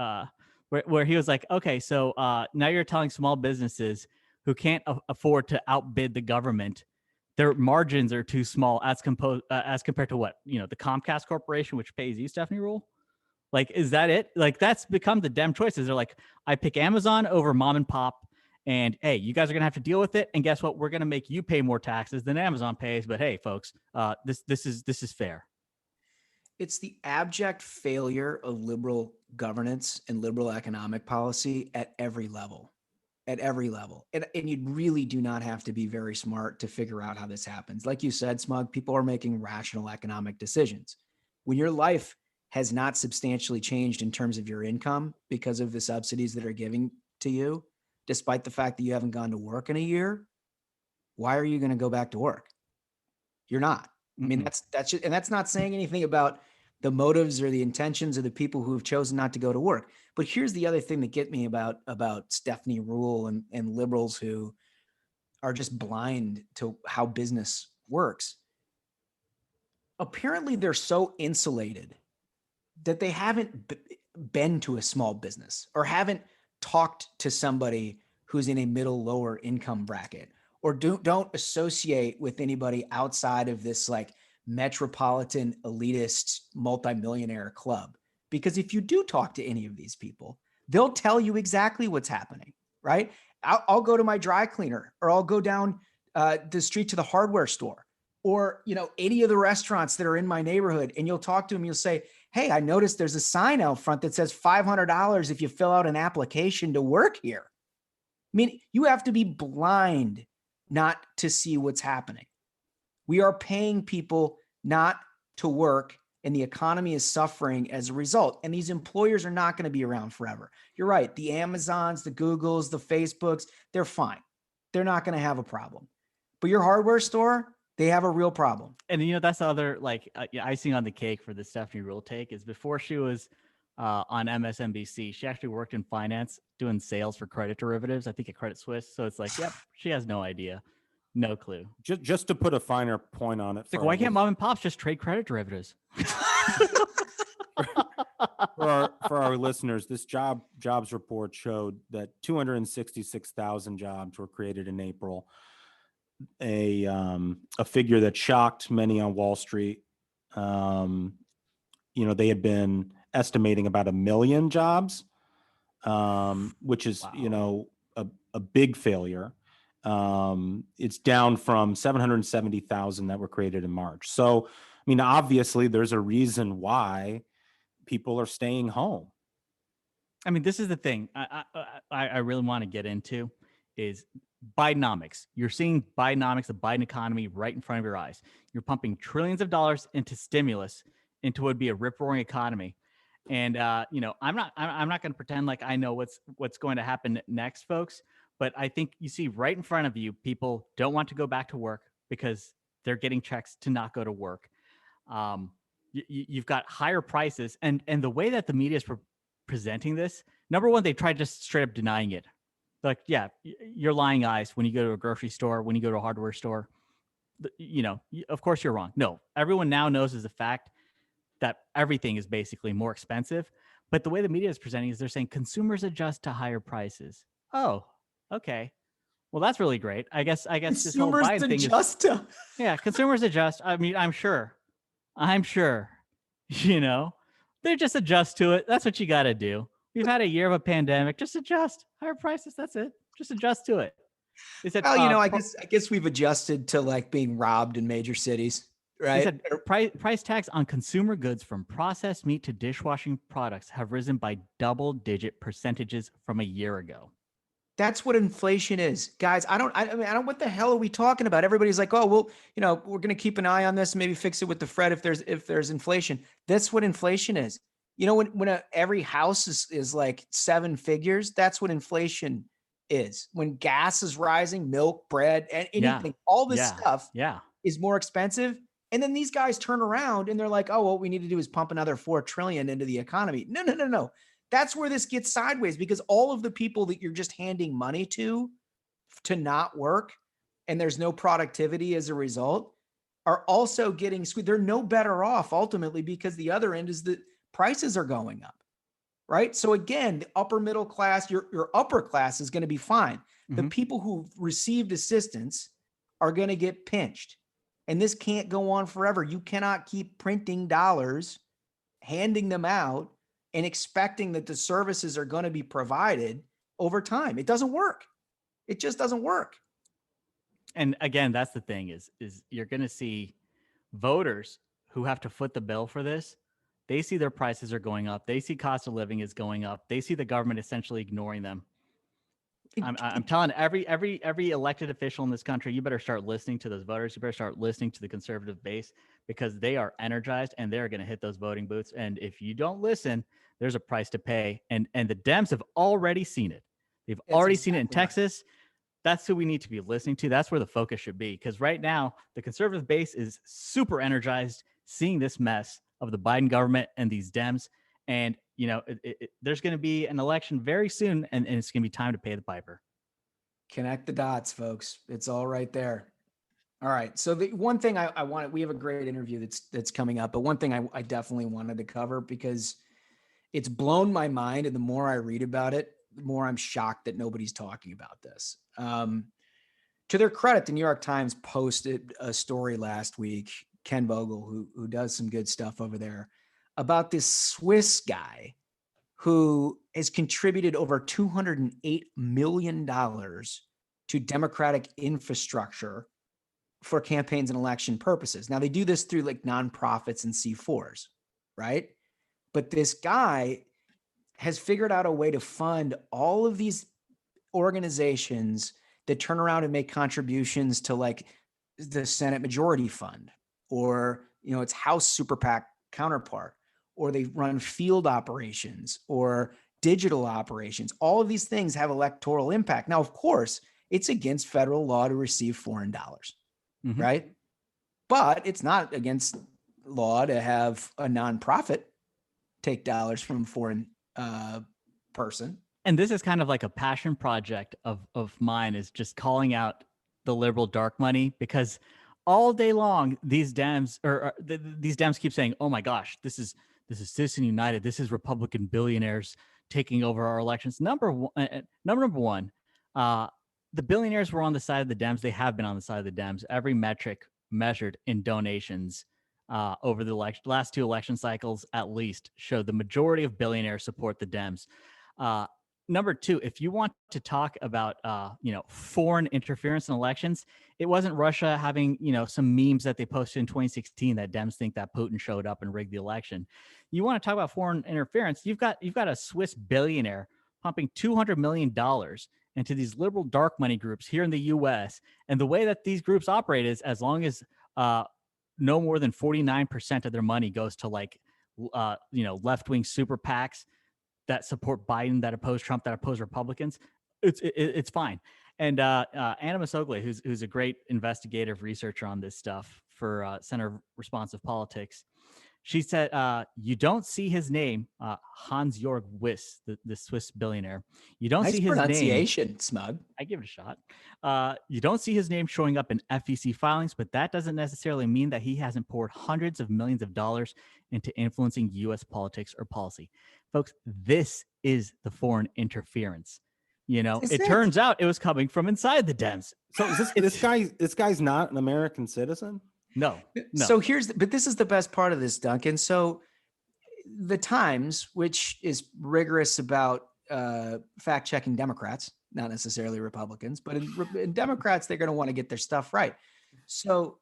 where he was like, okay, so now you're telling small businesses who can't afford to outbid the government, their margins are too small as compared to what, the Comcast Corporation, which pays you, Stephanie Rule? Like, is that it? Like, that's become the Dem choices. They're like, I pick Amazon over mom and pop. And hey, you guys are gonna have to deal with it. And guess what? We're gonna make you pay more taxes than Amazon pays. But hey, folks, this is fair. It's the abject failure of liberal governance and liberal economic policy at every level. And you really do not have to be very smart to figure out how this happens. Like you said, Smug, people are making rational economic decisions. When your life has not substantially changed in terms of your income because of the subsidies that are giving to you, despite the fact that you haven't gone to work in a year, why are you going to go back to work? You're not. I mean, that's just, and that's not saying anything about the motives or the intentions of the people who have chosen not to go to work. But here's the other thing that get me about Stephanie Rule and liberals who are just blind to how business works. Apparently, they're so insulated that they haven't been to a small business or haven't talked to somebody who's in a middle lower income bracket, or don't associate with anybody outside of this like metropolitan elitist multimillionaire club. Because if you do talk to any of these people, they'll tell you exactly what's happening, right? I'll go to my dry cleaner, or I'll go down the street to the hardware store, or any of the restaurants that are in my neighborhood, and you'll talk to them. You'll say, hey, I noticed there's a sign out front that says $500 if you fill out an application to work here. I mean, you have to be blind not to see what's happening. We are paying people not to work, and the economy is suffering as a result. And these employers are not going to be around forever. You're right. The Amazons, the Googles, the Facebooks, they're fine. They're not going to have a problem. But your hardware store, they have a real problem. And that's the other icing on the cake for the Stephanie Rule take is before she was on MSNBC, she actually worked in finance doing sales for credit derivatives, I think at Credit Suisse. So it's like, yep, she has no idea. No clue. Just to put a finer point on it. It's like, why can't mom and pops just trade credit derivatives? For our listeners, this jobs report showed that 266,000 jobs were created in April, a figure that shocked many on Wall Street. They had been estimating about 1 million jobs, which is a big failure. It's down from 770,000 that were created in March. So, I mean, obviously, there's a reason why people are staying home. I mean, this is the thing I really want to get into is Bidenomics. You're seeing Bidenomics, the Biden economy, right in front of your eyes. You're pumping trillions of dollars into stimulus, into what would be a rip-roaring economy. And I'm not going to pretend like I know what's going to happen next, folks. But I think you see right in front of you, people don't want to go back to work because they're getting checks to not go to work. You've got higher prices, and the way that the media is presenting this, number one, they tried just straight up denying it. Like, yeah, you're lying eyes when you go to a grocery store, when you go to a hardware store. Of course you're wrong. No, everyone now knows as a fact that everything is basically more expensive. But the way the media is presenting is they're saying consumers adjust to higher prices. Oh, okay. Well, that's really great. I guess this whole Biden thing is yeah, consumers adjust. I mean, I'm sure, they just adjust to it. That's what you got to do. We've had a year of a pandemic. Just adjust. Higher prices. That's it. Just adjust to it. They said, I guess we've adjusted to like being robbed in major cities, right? They said price tags on consumer goods from processed meat to dishwashing products have risen by double-digit percentages from a year ago. That's what inflation is, guys. I don't, what the hell are we talking about? Everybody's like, oh, well, we're going to keep an eye on this, maybe fix it with the Fed if there's inflation. That's what inflation is. When every house is like 7 figures, that's what inflation is. When gas is rising, milk, bread, and anything, all this stuff is more expensive. And then these guys turn around and they're like, oh, what we need to do is pump another 4 trillion into the economy. No. That's where this gets sideways, because all of the people that you're just handing money to not work, and there's no productivity as a result, are also getting squeezed. They're no better off ultimately, because the other end is that prices are going up, right? So again, the upper middle class, your upper class is going to be fine. The people who received assistance are going to get pinched. And this can't go on forever. You cannot keep printing dollars, handing them out, and expecting that the services are going to be provided over time. It doesn't work. It just doesn't work. And again, that's the thing is you're going to see voters who have to foot the bill for this. They see their prices are going up. They see cost of living is going up. They see the government essentially ignoring them. I'm telling every elected official in this country, you better start listening to those voters. You better start listening to the conservative base, because they are energized and they're going to hit those voting booths. And if you don't listen, there's a price to pay. And the Dems have already seen it. They've already seen it in Texas. That's who we need to be listening to. That's where the focus should be. Because right now, the conservative base is super energized, seeing this mess of the Biden government and these Dems. And, there's going to be an election very soon, and it's going to be time to pay the piper. Connect the dots, folks. It's all right there. All right. So the one thing I wanted, we have a great interview that's coming up, but one thing I definitely wanted to cover, because it's blown my mind, and the more I read about it, the more I'm shocked that nobody's talking about this. To their credit, the New York Times posted a story last week, Ken Vogel, who does some good stuff over there, about this Swiss guy who has contributed over $208 million to Democratic infrastructure for campaigns and election purposes. Now, they do this through like nonprofits and C4s, right? But this guy has figured out a way to fund all of these organizations that turn around and make contributions to like the Senate Majority Fund, or, its House Super PAC counterpart, or they run field operations or digital operations. All of these things have electoral impact. Now, of course, it's against federal law to receive foreign dollars, right? But it's not against law to have a nonprofit take dollars from a foreign person. And this is kind of like a passion project of mine, is just calling out the liberal dark money, because all day long these Dems these Dems keep saying, "Oh my gosh, this is Citizen United. This is Republican billionaires taking over our elections." Number one, the billionaires were on the side of the Dems. They have been on the side of the Dems. Every metric measured in donations over the last two election cycles, at least, showed the majority of billionaires support the Dems. Number two, if you want to talk about foreign interference in elections, it wasn't Russia having some memes that they posted in 2016 that Dems think that Putin showed up and rigged the election. You want to talk about foreign interference? You've got a Swiss billionaire pumping $200 million into these liberal dark money groups here in the U.S. And the way that these groups operate is, as long as no more than 49% of their money goes to left-wing super PACs that support Biden, that oppose Trump, that oppose Republicans, it's fine. And Anna Masoglu, who's a great investigative researcher on this stuff for Center of Responsive Politics, she said, you don't see his name, Hans-Jörg Wyss, the Swiss billionaire. You don't see his pronunciation, name. Smug. I give it a shot. You don't see his name showing up in FEC filings, but that doesn't necessarily mean that he hasn't poured hundreds of millions of dollars into influencing U.S. politics or policy. Folks, this is the foreign interference. It turns out it was coming from inside the Dems. So is this guy's not an American citizen? No. So but this is the best part of this, Duncan. So the Times, which is rigorous about fact checking Democrats, not necessarily Republicans, but in Democrats, they're going to want to get their stuff right. So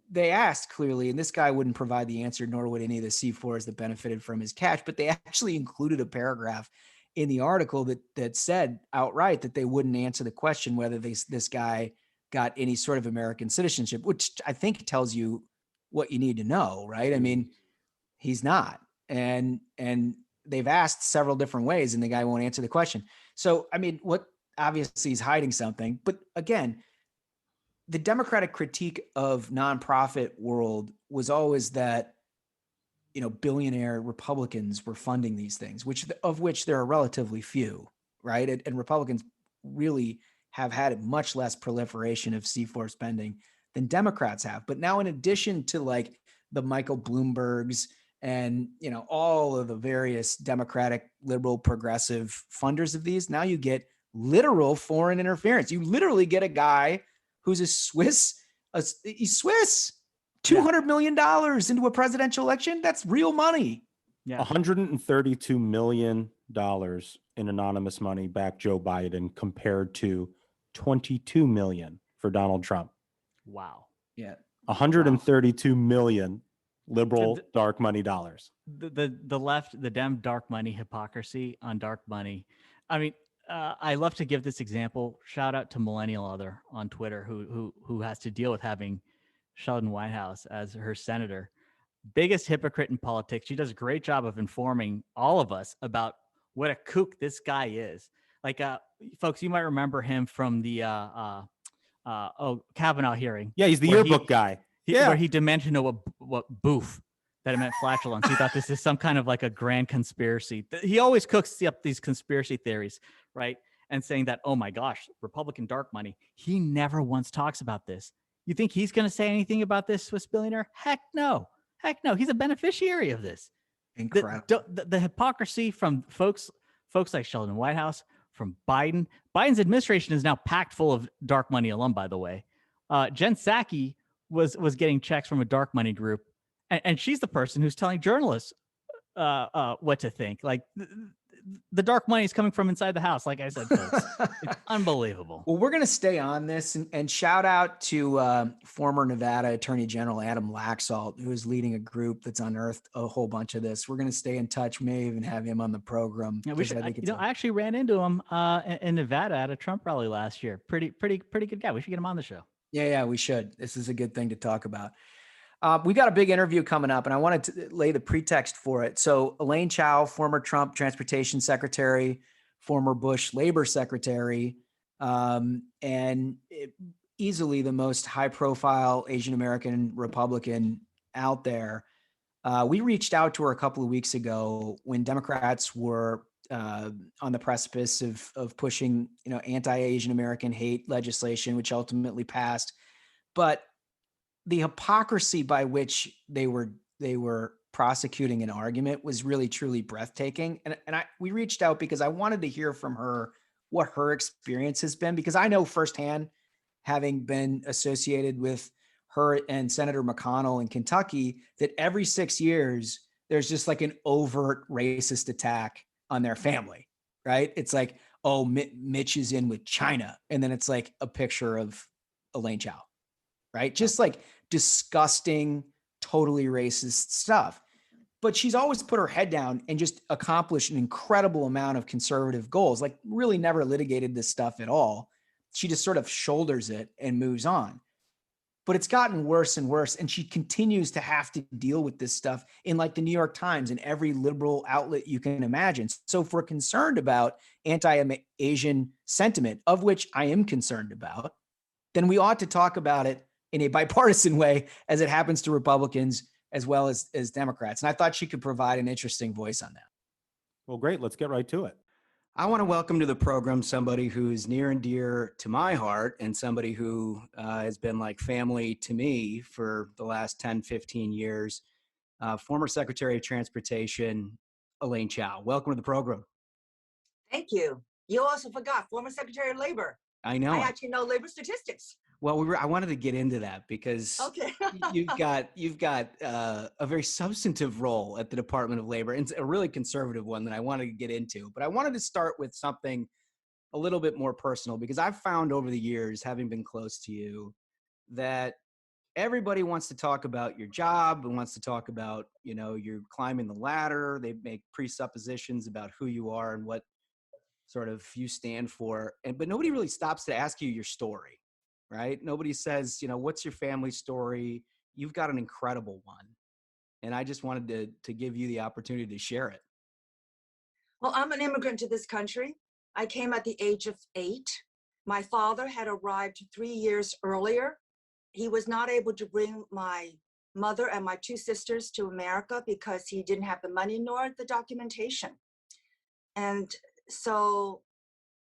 they asked clearly, and this guy wouldn't provide the answer, nor would any of the C4s that benefited from his cash, but they actually included a paragraph in the article that said outright that they wouldn't answer the question whether this guy got any sort of American citizenship, which I think tells you what you need to know, right? I mean, he's not. And they've asked several different ways and the guy won't answer the question. So, I mean, obviously he's hiding something, but again, the Democratic critique of nonprofit world was always that, billionaire Republicans were funding these things, of which there are relatively few, right? And Republicans really have had much less proliferation of C4 spending than Democrats have. But now, in addition to like the Michael Bloombergs and, all of the various Democratic, liberal, progressive funders of these, now you get literal foreign interference. You literally get a guy who's he's Swiss, $200 million into a presidential election. That's real money. Yeah. $132 million in anonymous money backed Joe Biden compared to 22 million for Donald Trump. Wow. Yeah. 132 million liberal dark money dollars. The left, the Dem dark money hypocrisy on dark money. I mean, I love to give this example. Shout out to Millennial Other on Twitter who has to deal with having Sheldon Whitehouse as her senator. Biggest hypocrite in politics. She does a great job of informing all of us about what a kook this guy is. Like, folks, you might remember him from the Kavanaugh hearing. Yeah, he's the yearbook guy. Where he dimensioned what boof, that it meant flatulence. He thought this is some kind of like a grand conspiracy. He always cooks up these conspiracy theories, right? And saying that, oh my gosh, Republican dark money. He never once talks about this. You think he's going to say anything about this Swiss billionaire? Heck no. He's a beneficiary of this. Incredible. The hypocrisy from folks like Sheldon Whitehouse, from Biden. Biden's administration is now packed full of dark money alum, by the way. Jen Psaki was getting checks from a dark money group, and she's the person who's telling journalists what to think. Like, the dark money is coming from inside the house, like I said, folks. It's unbelievable. Well, we're going to stay on this and shout out to former Nevada Attorney General Adam Laxalt, who is leading a group that's unearthed a whole bunch of this. We're going to stay in touch. We may even have him on the program. Yeah, I actually ran into him in Nevada at a Trump rally last year. Pretty good guy. We should get him on the show. Yeah, we should. This is a good thing to talk about. We got a big interview coming up, and I wanted to lay the pretext for it. So Elaine Chao, former Trump Transportation Secretary, former Bush Labor Secretary, easily the most high-profile Asian American Republican out there. We reached out to her a couple of weeks ago when Democrats were on the precipice of pushing, anti-Asian American hate legislation, which ultimately passed. But the hypocrisy by which they were prosecuting an argument was really truly breathtaking. And we reached out because I wanted to hear from her what her experience has been, because I know firsthand, having been associated with her and Senator McConnell in Kentucky, that every 6 years there's just like an overt racist attack on their family, right? It's like, oh, Mitch is in with China, and then it's like a picture of Elaine Chao, right? Just like disgusting, totally racist stuff. But she's always put her head down and just accomplished an incredible amount of conservative goals, like really never litigated this stuff at all. She just sort of shoulders it and moves on. But it's gotten worse and worse. And she continues to have to deal with this stuff in like the New York Times and every liberal outlet you can imagine. So if we're concerned about anti-Asian sentiment, of which I am concerned about, then we ought to talk about it in a bipartisan way, as it happens to Republicans as well as Democrats. And I thought she could provide an interesting voice on that. Well, great. Let's get right to it. I want to welcome to the program somebody who's near and dear to my heart, and somebody who has been like family to me for the last 10, 15 years, former Secretary of Transportation, Elaine Chao. Welcome to the program. Thank you. You also forgot former Secretary of Labor. I know. I actually know labor statistics. Well, I wanted to get into that because Okay. you've got a very substantive role at the Department of Labor, and it's a really conservative one that I wanted to get into. But I wanted to start with something a little bit more personal, because I've found over the years, having been close to you, that everybody wants to talk about your job and wants to talk about, you're climbing the ladder. They make presuppositions about who you are and what sort of you stand for, but nobody really stops to ask you your story. Right? Nobody says, what's your family story? You've got an incredible one. And I just wanted to give you the opportunity to share it. Well, I'm an immigrant to this country. I came at the age of 8. My father had arrived 3 years earlier. He was not able to bring my mother and my 2 sisters to America because he didn't have the money nor the documentation. And so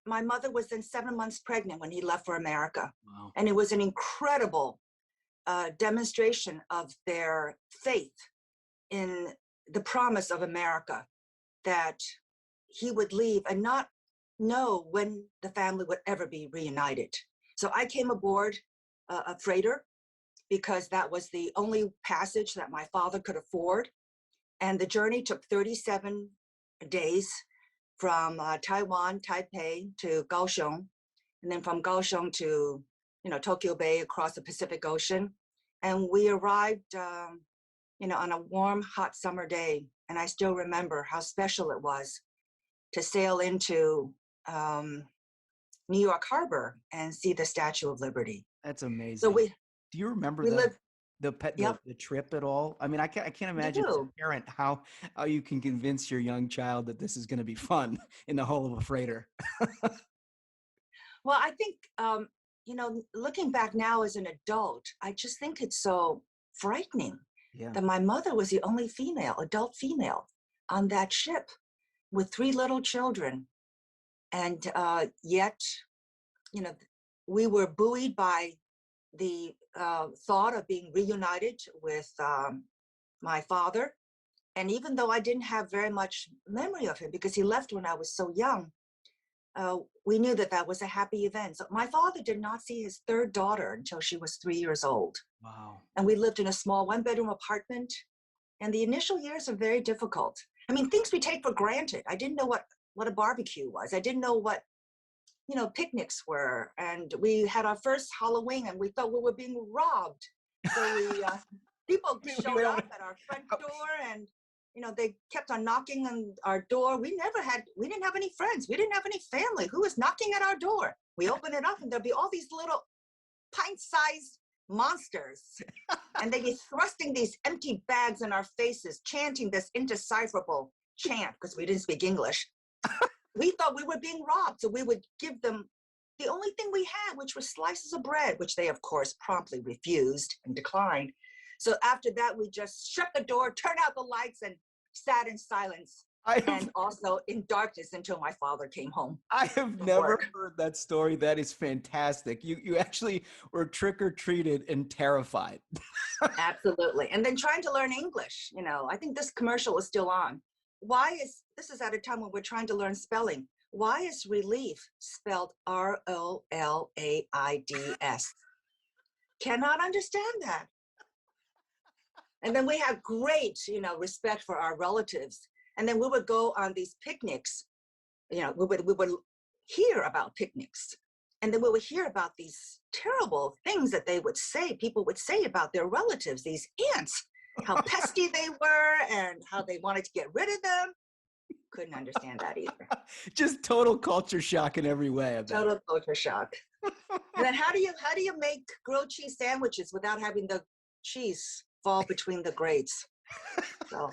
my mother was then 7 months pregnant when he left for America. Wow. And it was an incredible demonstration of their faith in the promise of America, that he would leave and not know when the family would ever be reunited. So I came aboard a freighter because that was the only passage that my father could afford. And the journey took 37 days. From Taiwan, Taipei to Kaohsiung, and then from Kaohsiung to, Tokyo Bay across the Pacific Ocean. And we arrived, on a warm, hot summer day. And I still remember how special it was to sail into New York Harbor and see the Statue of Liberty. That's amazing. So do you remember the trip at all? I mean, I can't imagine as a parent how you can convince your young child that this is going to be fun in the hull of a freighter. Well, I think, looking back now as an adult, I just think it's so frightening that my mother was the only adult female on that ship with 3 little children. And yet, we were buoyed by the thought of being reunited with my father. And even though I didn't have very much memory of him because he left when I was so young, we knew that was a happy event. So my father did not see his 3rd daughter until she was 3 years old. Wow. And we lived in a small 1-bedroom apartment. And the initial years are very difficult. I mean, things we take for granted. I didn't know what a barbecue was. I didn't know what picnics were. And we had our first Halloween and we thought we were being robbed. So people showed up at our front door and, they kept on knocking on our door. We didn't have any friends. We didn't have any family. Who was knocking at our door? We open it up and there'll be all these little pint-sized monsters. And they'd be thrusting these empty bags in our faces, chanting this indecipherable chant because we didn't speak English. We thought we were being robbed, so we would give them the only thing we had, which was slices of bread, which they, of course, promptly refused and declined. So after that, we just shut the door, turned out the lights, and sat in silence and also in darkness until my father came home. I have from never work. heard that story. That is fantastic. You actually were trick or treated and terrified. Absolutely. And then trying to learn English. You know, I think this commercial is still on. This is at a time when we're trying to learn spelling. Why is relief spelled ROLAIDS? Cannot understand that. And then we had great, respect for our relatives. And then we would go on these picnics. We would hear about picnics. And then we would hear about these terrible things that people would say about their relatives, these aunts, how pesky they were and how they wanted to get rid of them. Couldn't understand that either. Just total culture shock in every way. I bet. Total culture shock. And then how do you make grilled cheese sandwiches without having the cheese fall between the grates? So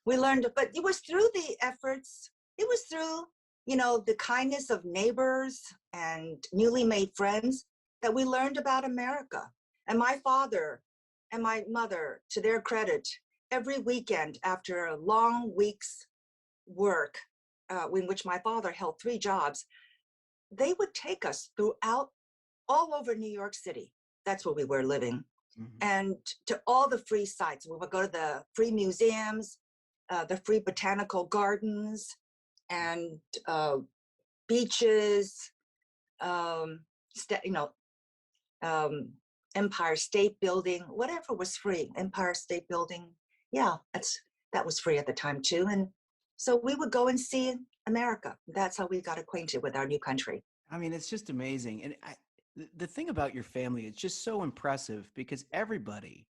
we learned, but it was through the efforts. It was through, the kindness of neighbors and newly made friends that we learned about America. And my father and my mother, to their credit, every weekend after a long week's work, in which my father held 3 jobs, they would take us throughout all over New York City. That's where we were living. Mm-hmm. And to all the free sites. We would go to the free museums, the free botanical gardens, and beaches, Empire State Building, whatever was free. Empire State Building, yeah, that was free at the time too. And so we would go and see America. That's how we got acquainted with our new country. I mean, it's just amazing. And the thing about your family is just so impressive, because everybody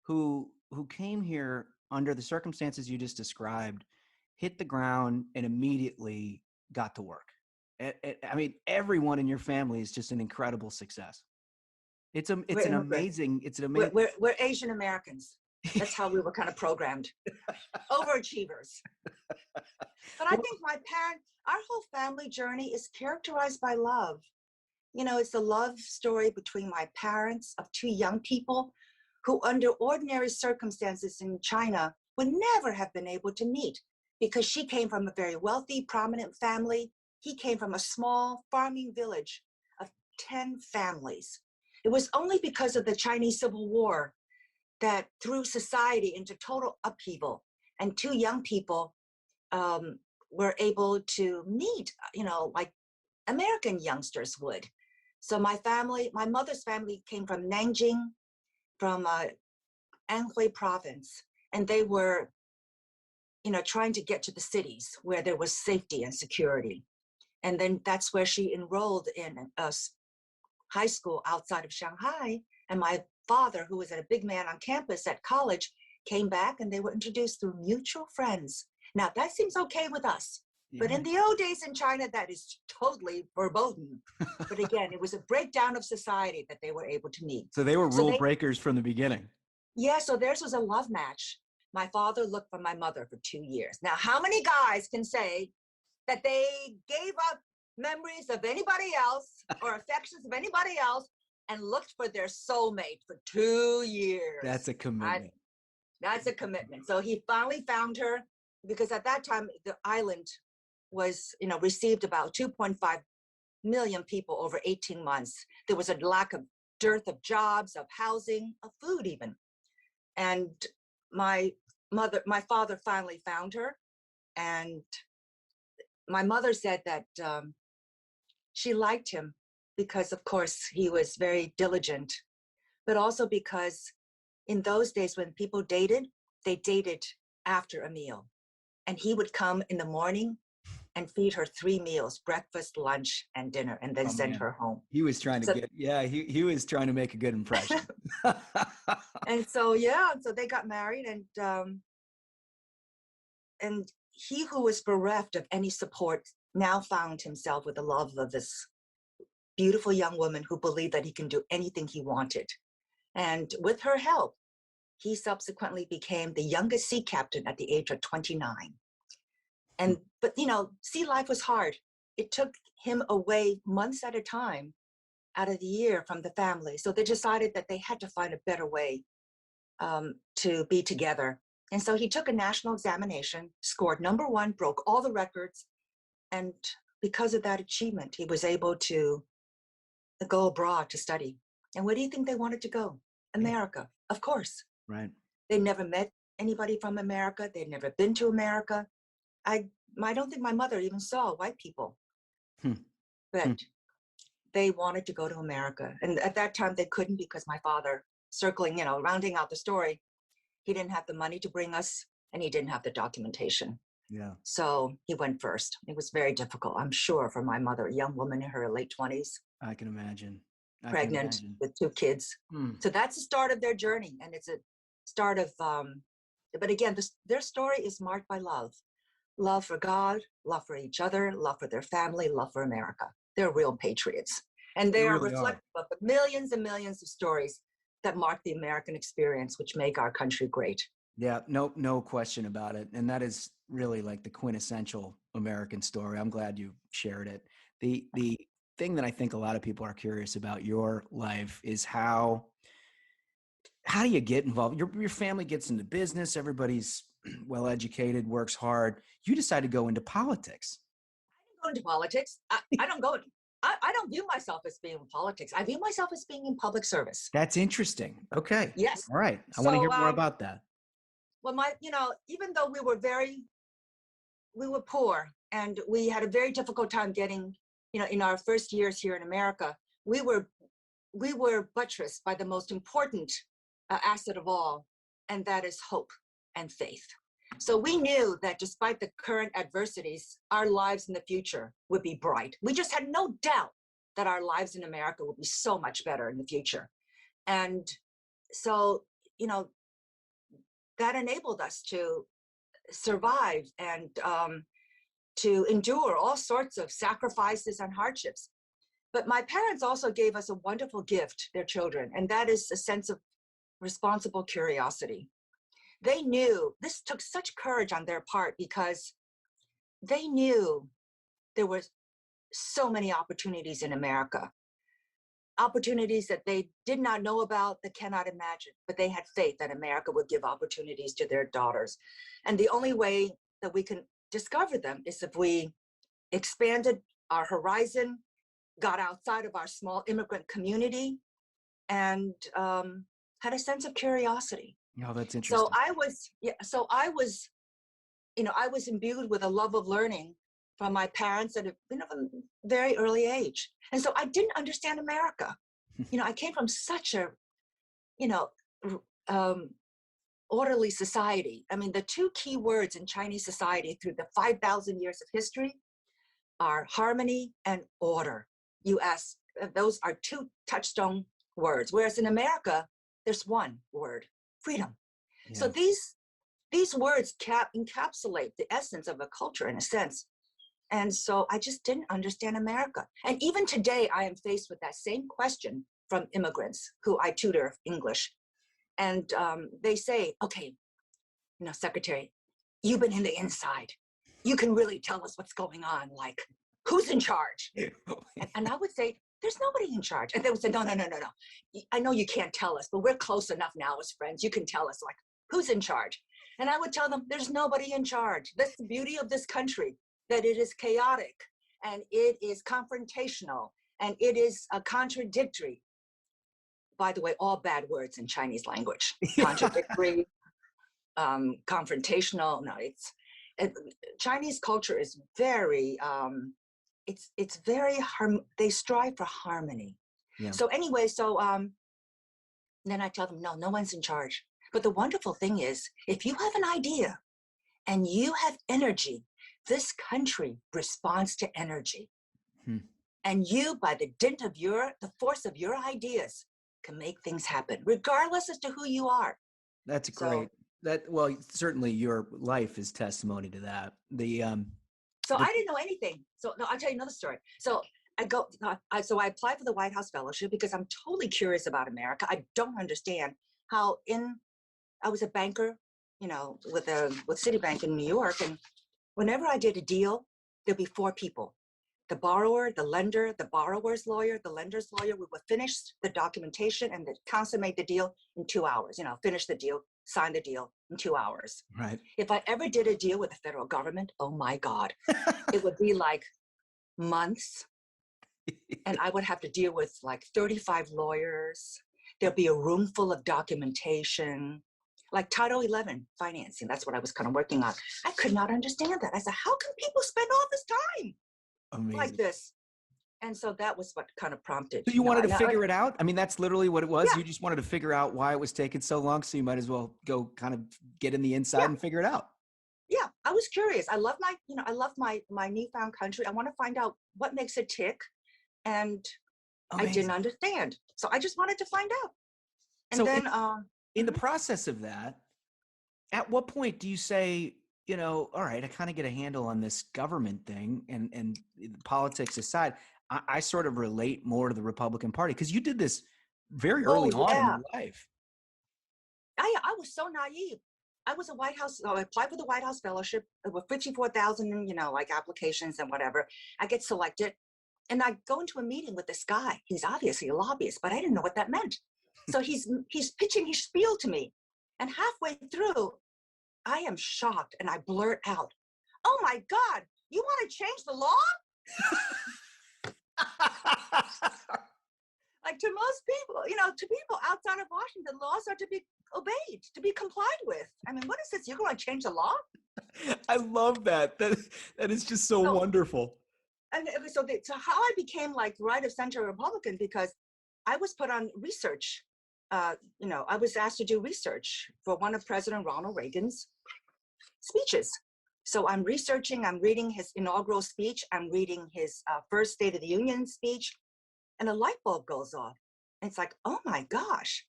who came here under the circumstances you just described hit the ground and immediately got to work. I mean, everyone in your family is just an incredible success. It's an amazing. We're Asian Americans. That's how we were kind of programmed. Overachievers. But I think our whole family journey is characterized by love. It's a love story between my parents of 2 young people who under ordinary circumstances in China would never have been able to meet, because she came from a very wealthy, prominent family. He came from a small farming village of 10 families. It was only because of the Chinese Civil War that threw society into total upheaval, and 2 young people were able to meet, like American youngsters would. So my mother's family came from Nanjing, from Anhui province, and they were, trying to get to the cities where there was safety and security. And then that's where she enrolled in a high school outside of Shanghai. And my father, who was a big man on campus at college, came back, and they were introduced through mutual friends. Now, that seems okay with us. Yeah. But in the old days in China, that is totally verboten. But again, it was a breakdown of society that they were able to meet. So they were rule breakers from the beginning. Yeah, so theirs was a love match. My father looked for my mother for 2 years. Now, how many guys can say that they gave up memories of anybody else or affections of anybody else and looked for their soulmate for 2 years? That's a commitment. That's a commitment. So he finally found her, because at that time, the island was, received about 2.5 million people over 18 months. There was a dearth of jobs, of housing, of food even. And my father finally found her. And my mother said that she liked him because, of course, he was very diligent, but also because in those days when people dated, they dated after a meal. And he would come in the morning and feed her 3 meals, breakfast, lunch, and dinner, and then send her home. He was trying to he was trying to make a good impression. And so, so they got married, and he who was bereft of any support now found himself with the love of this beautiful young woman who believed that he can do anything he wanted. And with her help, he subsequently became the youngest sea captain at the age of 29. But sea life was hard. It took him away months at a time out of the year from the family. So they decided that they had to find a better way to be together. And so he took a national examination, scored #1, broke all the records. And because of that achievement, he was able to go abroad to study. And where do you think they wanted to go? America, of course. Right. They never met anybody from America. They'd never been to America. I don't think my mother even saw white people. But they wanted to go to America. And at that time, they couldn't because my father, rounding out the story, he didn't have the money to bring us and he didn't have the documentation. Yeah. So he went first. It was very difficult, I'm sure, for my mother, a young woman in her late 20s, I can imagine. pregnant with 2 kids. So that's the start of their journey. And it's a start of, but again, their story is marked by love for God, love for each other, love for their family, love for America. They're real patriots. And they are reflective of the millions and millions of stories that mark the American experience, which make our country great. Yeah, no question about it. And that is really like the quintessential American story. I'm glad you shared it. The thing that I think a lot of people are curious about your life is how do you get involved? Your family gets into business, everybody's well educated, works hard. You decide to go into politics. I didn't go into politics. I don't view myself as being in politics. I view myself as being in public service. That's interesting. Okay. Yes. All right. I want to hear more about that. Well, even though we were poor and we had a very difficult time getting, in our first years here in America, we were buttressed by the most important asset of all, and that is hope and faith. So we knew that despite the current adversities, our lives in the future would be bright. We just had no doubt that our lives in America would be so much better in the future. And so, that enabled us to survive and to endure all sorts of sacrifices and hardships. But my parents also gave us a wonderful gift, their children, and that is a sense of responsible curiosity. They knew, this took such courage on their part because they knew there were so many opportunities in America, opportunities that they did not know about, that cannot imagine, but they had faith that America would give opportunities to their daughters. And the only way that we can discover them is if we expanded our horizon, got outside of our small immigrant community, and had a sense of curiosity. Oh, that's interesting. So I was imbued with a love of learning from my parents at a very early age. And so I didn't understand America. I came from such a, orderly society. I mean, the 2 key words in Chinese society through the 5,000 years of history are harmony and order. Those are 2 touchstone words. Whereas in America, there's 1 word, freedom. Yeah. So these words encapsulate the essence of a culture in a sense. And so I just didn't understand America. And even today, I am faced with that same question from immigrants who I tutor English. And they say, okay, Secretary, you've been in the inside. You can really tell us what's going on. Like, who's in charge? And I would say, there's nobody in charge. And they would say, no. I know you can't tell us, but we're close enough now as friends. You can tell us, like, who's in charge? And I would tell them, there's nobody in charge. That's the beauty of this country, that it is chaotic and it is confrontational and it is contradictory. By the way, all bad words in Chinese language. Contradictory, confrontational. No, Chinese culture is very, it's very, they strive for harmony. Yeah. So anyway, then I tell them, no one's in charge. But the wonderful thing is, if you have an idea and you have energy, this country responds to energy. And you, by the dint of the force of your ideas, can make things happen, regardless as to who you are. That's great. Certainly your life is testimony to that. I didn't know anything. So no, I'll tell you another story. So I applied for the White House Fellowship because I'm totally curious about America. I don't understand how I was a banker, with Citibank in New York. And whenever I did a deal, there'd be 4 people. The borrower, the lender, the borrower's lawyer, the lender's lawyer. We would finish the documentation and consummate the deal in 2 hours. Finish the deal, sign the deal, in 2 hours. Right. If I ever did a deal with the federal government, oh my God, it would be like months. And I would have to deal with like 35 lawyers. There'll be a room full of documentation, like Title 11 financing. That's what I was kind of working on. I could not understand that. I said, how can people spend all this time Amazing. like this? And so that was what kind of prompted. So you wanted to and figure it out? I mean, that's literally what it was. Yeah. You just wanted to figure out why it was taking so long. So you might as well go kind of get in the inside and figure it out. Yeah, I was curious. I love my newfound country. I want to find out what makes it tick. And I didn't understand. So I just wanted to find out. And so then in the process of that, at what point do you say, all right, I kind of get a handle on this government thing and politics aside, I sort of relate more to the Republican Party? Because you did this very early on in your life. I was so naive. I was a White House, I applied for the White House fellowship. There were 54,000, like applications and whatever. I get selected. And I go into a meeting with this guy. He's obviously a lobbyist, but I didn't know what that meant. So he's pitching his spiel to me. And halfway through, I am shocked and I blurt out, "Oh my God, you want to change the law?" Like to most people, to people outside of Washington, laws are to be obeyed, to be complied with. I mean, what is this? You're going to change the law? I love that. That is just so wonderful. And so how I became like right of center Republican, because I was put on research. I was asked to do research for one of President Ronald Reagan's speeches. So I'm researching, I'm reading his inaugural speech, I'm reading his first State of the Union speech, and a light bulb goes off. And it's like, oh my gosh,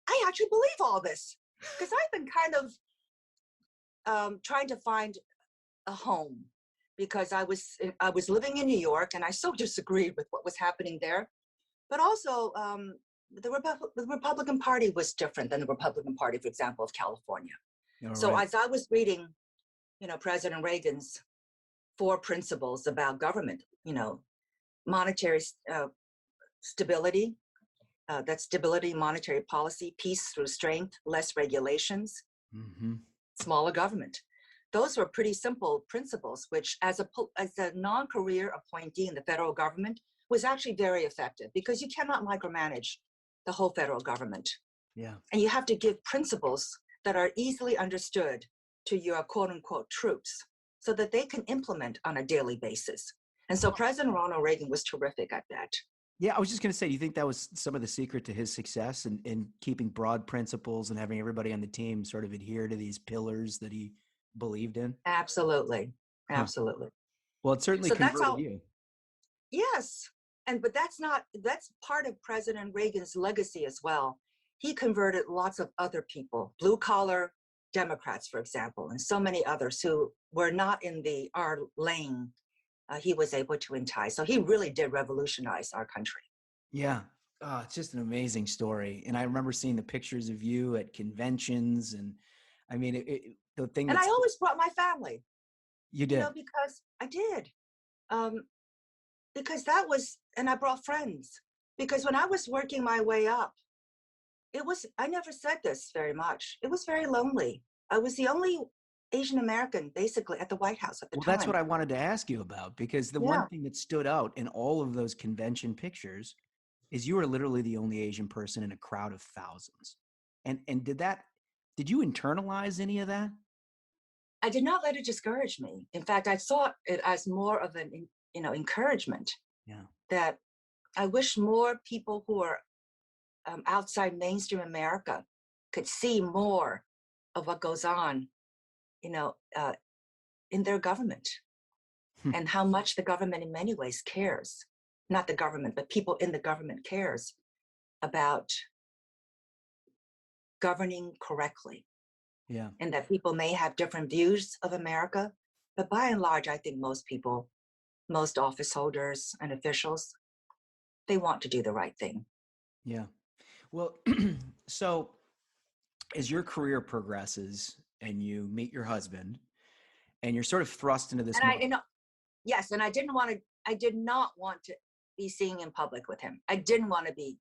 I actually believe all this. Because I've been kind of trying to find a home, because I was living in New York and I so disagreed with what was happening there. But also the Republican Party was different than the Republican Party, for example, of California. So as I was reading, President Reagan's 4 principles about government, monetary stability, that's stability, monetary policy, peace through strength, less regulations, smaller government. Those were pretty simple principles, which as a non-career appointee in the federal government was actually very effective, because you cannot micromanage the whole federal government. Yeah. And you have to give principles that are easily understood to your quote unquote troops so that they can implement on a daily basis. And so President Ronald Reagan was terrific at that. Yeah, I was just going to say, do you think that was some of the secret to his success in keeping broad principles and having everybody on the team sort of adhere to these pillars that he believed in? Absolutely. Absolutely. Well, it certainly converted you. Yes. But that's part of President Reagan's legacy as well. He converted lots of other people, blue collar Democrats, for example, and so many others who were not in our lane. He was able to entice. So he really did revolutionize our country. Yeah. Oh, it's just an amazing story. And I remember seeing the pictures of you at conventions. And I mean, the thing. And I always brought my family. You did? Because I did. Because that was, and I brought friends. Because when I was working my way up, I never said this very much. It was very lonely. I was the only Asian American basically at the White House at the time. Well, that's what I wanted to ask you about, because the one thing that stood out in all of those convention pictures is you were literally the only Asian person in a crowd of thousands. And did you internalize any of that? I did not let it discourage me. In fact, I saw it as more of an, encouragement. Yeah. That I wish more people who are outside mainstream America could see more of what goes on, in their government, and how much the government in many ways cares. Not the government, but people in the government cares about governing correctly. Yeah. And that people may have different views of America, but by and large, I think most people, most office holders and officials, they want to do the right thing. Yeah. Well, so as your career progresses and you meet your husband and you're sort of thrust into this. Yes. And I did not want to be seen in public with him. I didn't want to be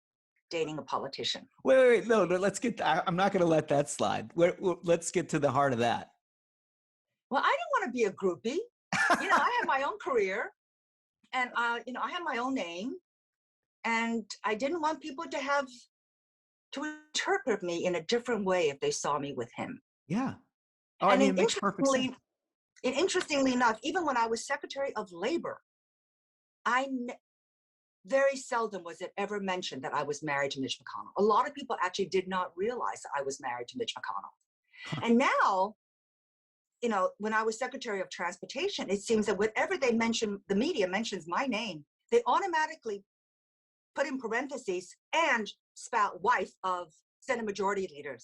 dating a politician. Wait. No, let's get. I'm not going to let that slide. Let's get to the heart of that. Well, I didn't want to be a groupie. I had my own career, and I had my own name, and I didn't want people to interpret me in a different way if they saw me with him. Yeah. Oh, I mean, it makes perfect sense. And interestingly enough, even when I was Secretary of Labor, very seldom was it ever mentioned that I was married to Mitch McConnell. A lot of people actually did not realize that I was married to Mitch McConnell. And now, when I was Secretary of Transportation, it seems that whenever they mention, the media mentions my name, they automatically put in parentheses and spout wife of Senate Majority Leader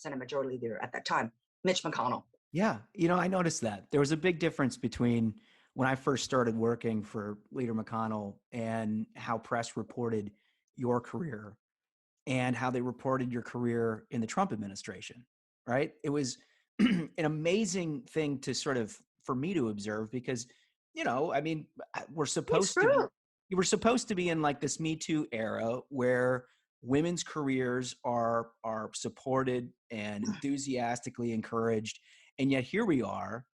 at that time, Mitch McConnell. Yeah. I noticed that. There was a big difference between when I first started working for Leader McConnell and how press reported your career and how they reported your career in the Trump administration, right? It was an amazing thing to sort of, for me to observe because, we're supposed to be in like this Me Too era where women's careers are supported and enthusiastically encouraged. And yet here we are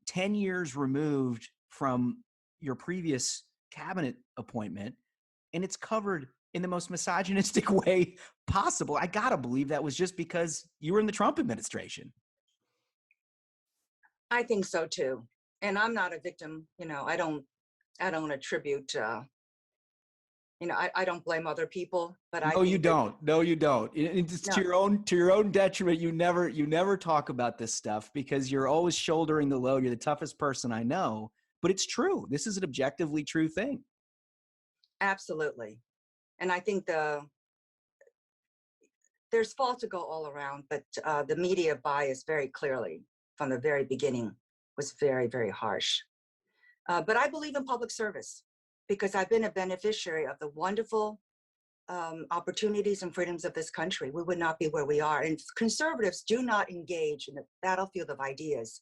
10 years removed from your previous cabinet appointment, and it's covered in the most misogynistic way possible. I gotta believe that was just because you were in the Trump administration. I think so too. And I'm not a victim. I don't attribute, I don't blame other people, but No, you don't. It's No. to your own detriment. You never talk about this stuff because you're always shouldering the load. You're the toughest person I know, but it's true. This is an objectively true thing. Absolutely. And I think there's fault to go all around, but the media bias very clearly from the very beginning was very, very harsh. But I believe in public service because I've been a beneficiary of the wonderful opportunities and freedoms of this country. We would not be where we are. And if conservatives do not engage in the battlefield of ideas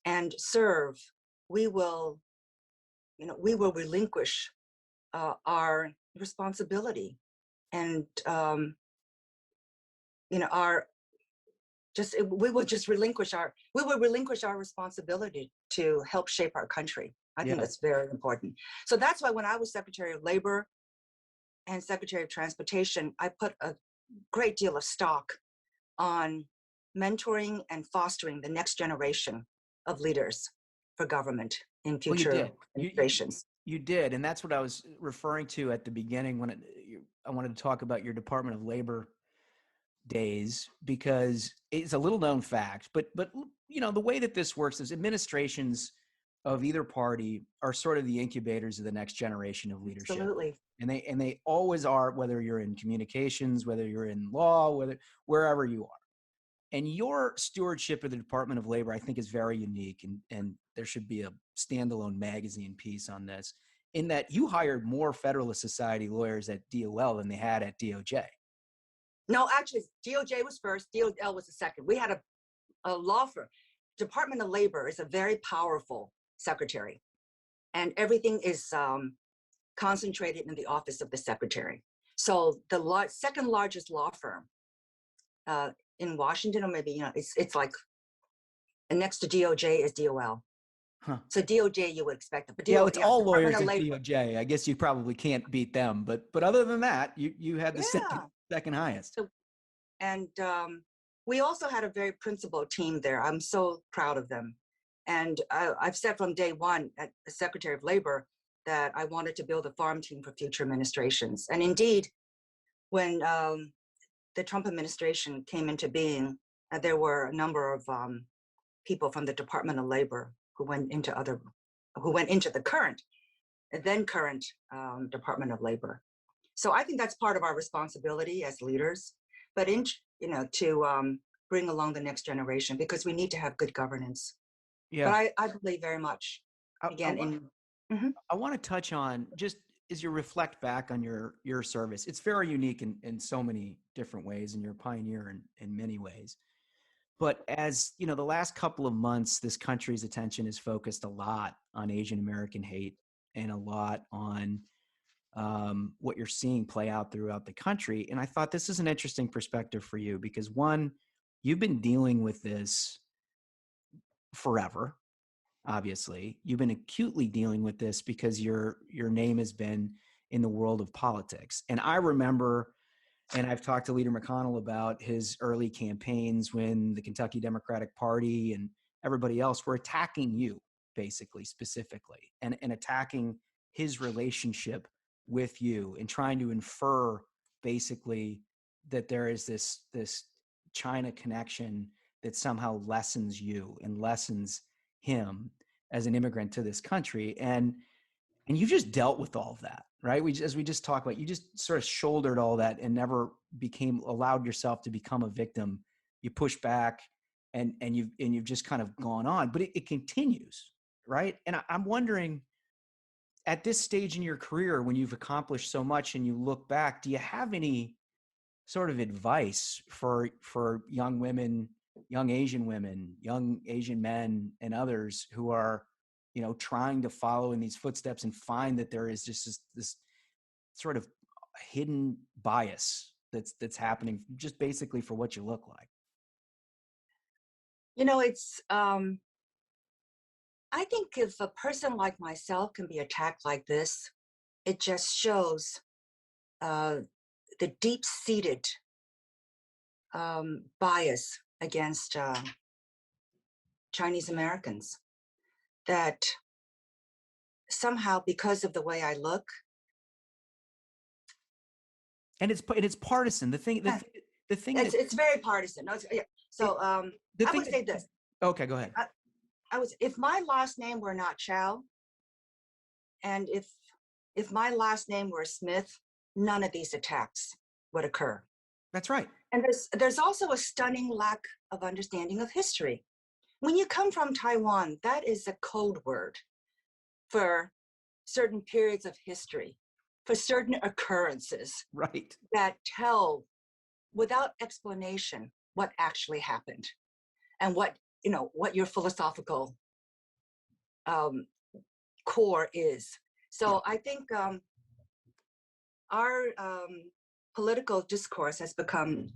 and serve, we will relinquish our responsibility and we will relinquish our responsibility to help shape our country. I think that's very important. So that's why when I was Secretary of Labor and Secretary of Transportation, I put a great deal of stock on mentoring and fostering the next generation of leaders for government in future administrations. You did, and that's what I was referring to at the beginning when I wanted to talk about your Department of Labor days, because it's a little known fact, but the way that this works is administrations of either party are sort of the incubators of the next generation of leadership. Absolutely. And they always are, whether you're in communications, whether you're in law, wherever you are. And your stewardship of the Department of Labor, I think, is very unique, and there should be a standalone magazine piece on this, in that you hired more Federalist Society lawyers at DOL than they had at DOJ. No, actually, DOJ was first, DOL was the second. We had a law firm. Department of Labor is a very powerful secretary, and everything is concentrated in the office of the secretary. So the second largest law firm in Washington, or maybe, it's like, and next to DOJ is DOL. Huh. So DOJ, you would expect it. But it's all lawyers at Labor. DOJ. I guess you probably can't beat them. But other than that, you had the second highest. So, and we also had a very principled team there. I'm so proud of them. And I've said from day one as Secretary of Labor that I wanted to build a farm team for future administrations. And indeed, when the Trump administration came into being, there were a number of people from the Department of Labor who went into the then current Department of Labor. So I think that's part of our responsibility as leaders, but to bring along the next generation, because we need to have good governance. Yeah. But I believe very much, again, I want to touch on, just as you reflect back on your service, it's very unique in so many different ways, and you're a pioneer in many ways. But as the last couple of months, this country's attention is focused a lot on Asian American hate and a lot on what you're seeing play out throughout the country. And I thought this is an interesting perspective for you because one, you've been dealing with this forever. Obviously, you've been acutely dealing with this because your name has been in the world of politics. And I remember, and I've talked to Leader McConnell about his early campaigns when the Kentucky Democratic Party and everybody else were attacking you, basically, specifically, and attacking his relationship with you and trying to infer basically that there is this China connection that somehow lessens you and lessens him as an immigrant to this country. And you just dealt with all of that, right? As we just talked about, you just sort of shouldered all that and never allowed yourself to become a victim. You push back and you've just kind of gone on, but it continues, right? And I'm wondering, at this stage in your career, when you've accomplished so much and you look back, do you have any sort of advice for young women, young Asian women, young Asian men, and others who are, trying to follow in these footsteps and find that there is just this sort of hidden bias that's happening just basically for what you look like? It's I think if a person like myself can be attacked like this, it just shows the deep-seated bias against Chinese Americans, that somehow, because of the way I look, and it's partisan. The thing it's very partisan. No, so I would say this. Okay, go ahead. If my last name were not Chao, and if my last name were Smith, none of these attacks would occur. That's right. And there's also a stunning lack of understanding of history. When you come from Taiwan, that is a code word for certain periods of history, for certain occurrences, right, that tell without explanation what actually happened and what your philosophical core is. So I think our political discourse has become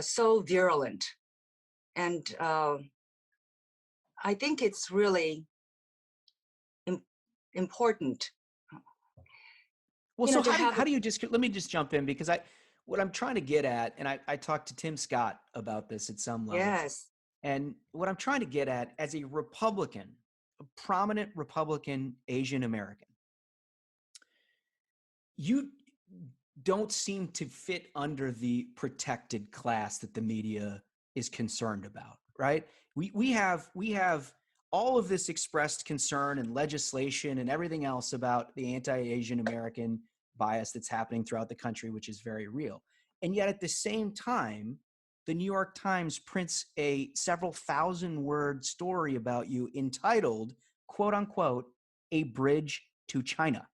so virulent, and I think it's really important. Well, so how do you just, let me just jump in, because what I'm trying to get at, and I talked to Tim Scott about this at some level. Yes. And what I'm trying to get at, as a Republican, a prominent Republican Asian American, you don't seem to fit under the protected class that the media is concerned about, right? We have all of this expressed concern and legislation and everything else about the anti-Asian American bias that's happening throughout the country, which is very real. And yet at the same time, the New York Times prints a several thousand-word story about you entitled, quote unquote, "A Bridge to China."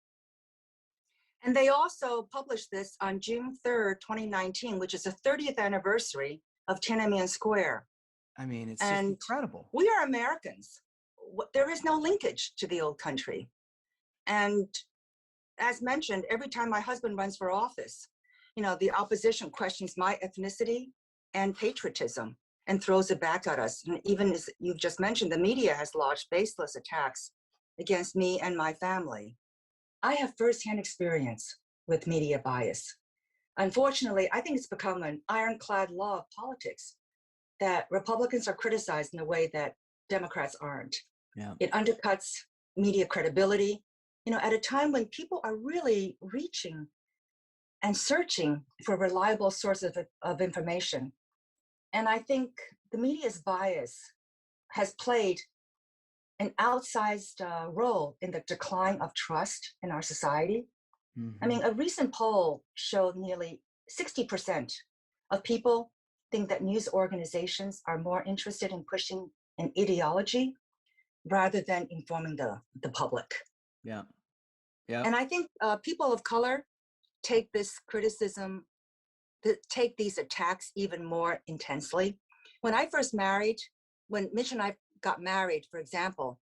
And they also published this on June 3rd, 2019, which is the 30th anniversary of Tiananmen Square. I mean, it's just incredible. We are Americans. There is no linkage to the old country. And as mentioned, every time my husband runs for office, the opposition questions my ethnicity and patriotism and throws it back at us. And even as you've just mentioned, the media has launched baseless attacks against me and my family. I have firsthand experience with media bias. Unfortunately, I think it's become an ironclad law of politics that Republicans are criticized in a way that Democrats aren't. Yeah. It undercuts media credibility, at a time when people are really reaching and searching for reliable sources of information. And I think the media's bias has played an outsized role in the decline of trust in our society. Mm-hmm. I mean, a recent poll showed nearly 60% of people think that news organizations are more interested in pushing an ideology rather than informing the public. Yeah. Yeah. And I think people of color take this criticism, take these attacks even more intensely. When I first married, when Mitch and I got married, for example,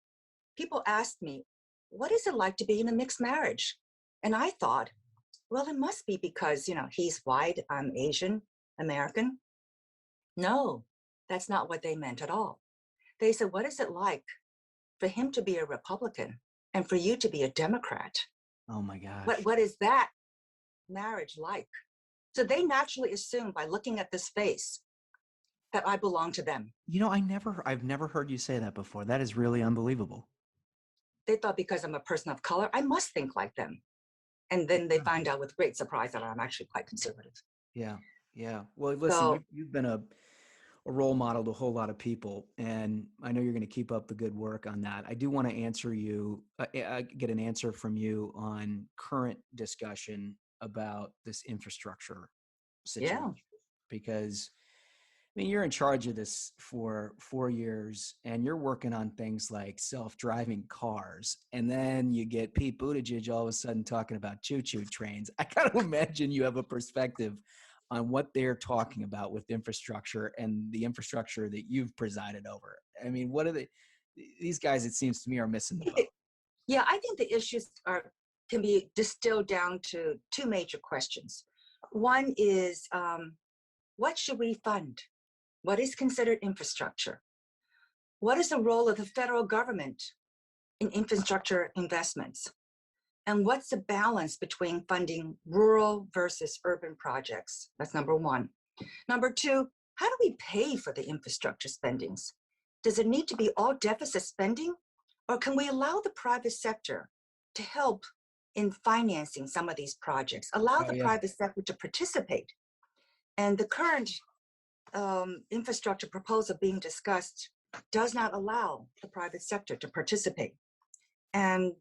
people asked me, what is it like to be in a mixed marriage? And I thought, well, it must be because, he's white, I'm Asian American. No, that's not what they meant at all. They said, what is it like for him to be a Republican and for you to be a Democrat? Oh my gosh. What is that marriage like? So they naturally assume by looking at this face that I belong to them. I've never heard you say that before. That is really unbelievable. They thought because I'm a person of color, I must think like them. And then they find out with great surprise that I'm actually quite conservative. Yeah. Yeah. Well, listen, So, you've been a role model to a whole lot of people, and I know you're going to keep up the good work on that. I do want to answer you, get an answer from you on current discussion about this infrastructure situation, because I mean, you're in charge of this for 4 years and you're working on things like self-driving cars. And then you get Pete Buttigieg all of a sudden talking about choo-choo trains. I got to imagine you have a perspective on what they're talking about with infrastructure and the infrastructure that you've presided over. I mean, what are these guys, it seems to me, are missing the boat. Yeah, I think the issues can be distilled down to two major questions. One is, what should we fund? What is considered infrastructure? What is the role of the federal government in infrastructure investments? And what's the balance between funding rural versus urban projects? That's number one. Number two, how do we pay for the infrastructure spendings? Does it need to be all deficit spending? Or can we allow the private sector to help in financing some of these projects? Allow the private sector to participate. And the current infrastructure proposal being discussed does not allow the private sector to participate. And,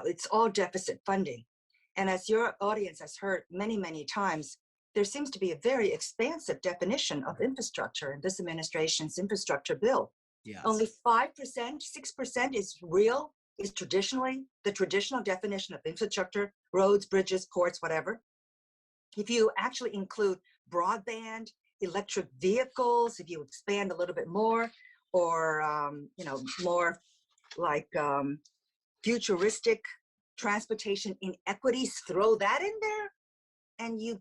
it's all deficit funding. And as your audience has heard many, many times, there seems to be a very expansive definition of infrastructure in this administration's infrastructure bill. Yes. Only 5%, 6% is traditionally the traditional definition of infrastructure, roads, bridges, ports, whatever. If you actually include broadband, electric vehicles, if you expand a little bit more, or more like futuristic transportation inequities, throw that in there, and you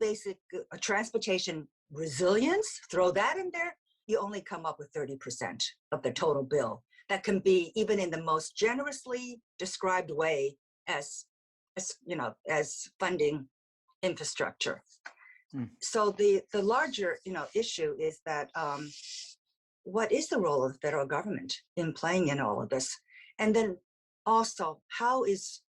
transportation resilience, throw that in there, you only come up with 30% of the total bill. That can be, even in the most generously described way, as funding infrastructure. So the larger issue is that what is the role of the federal government in playing in all of this? And then also, how is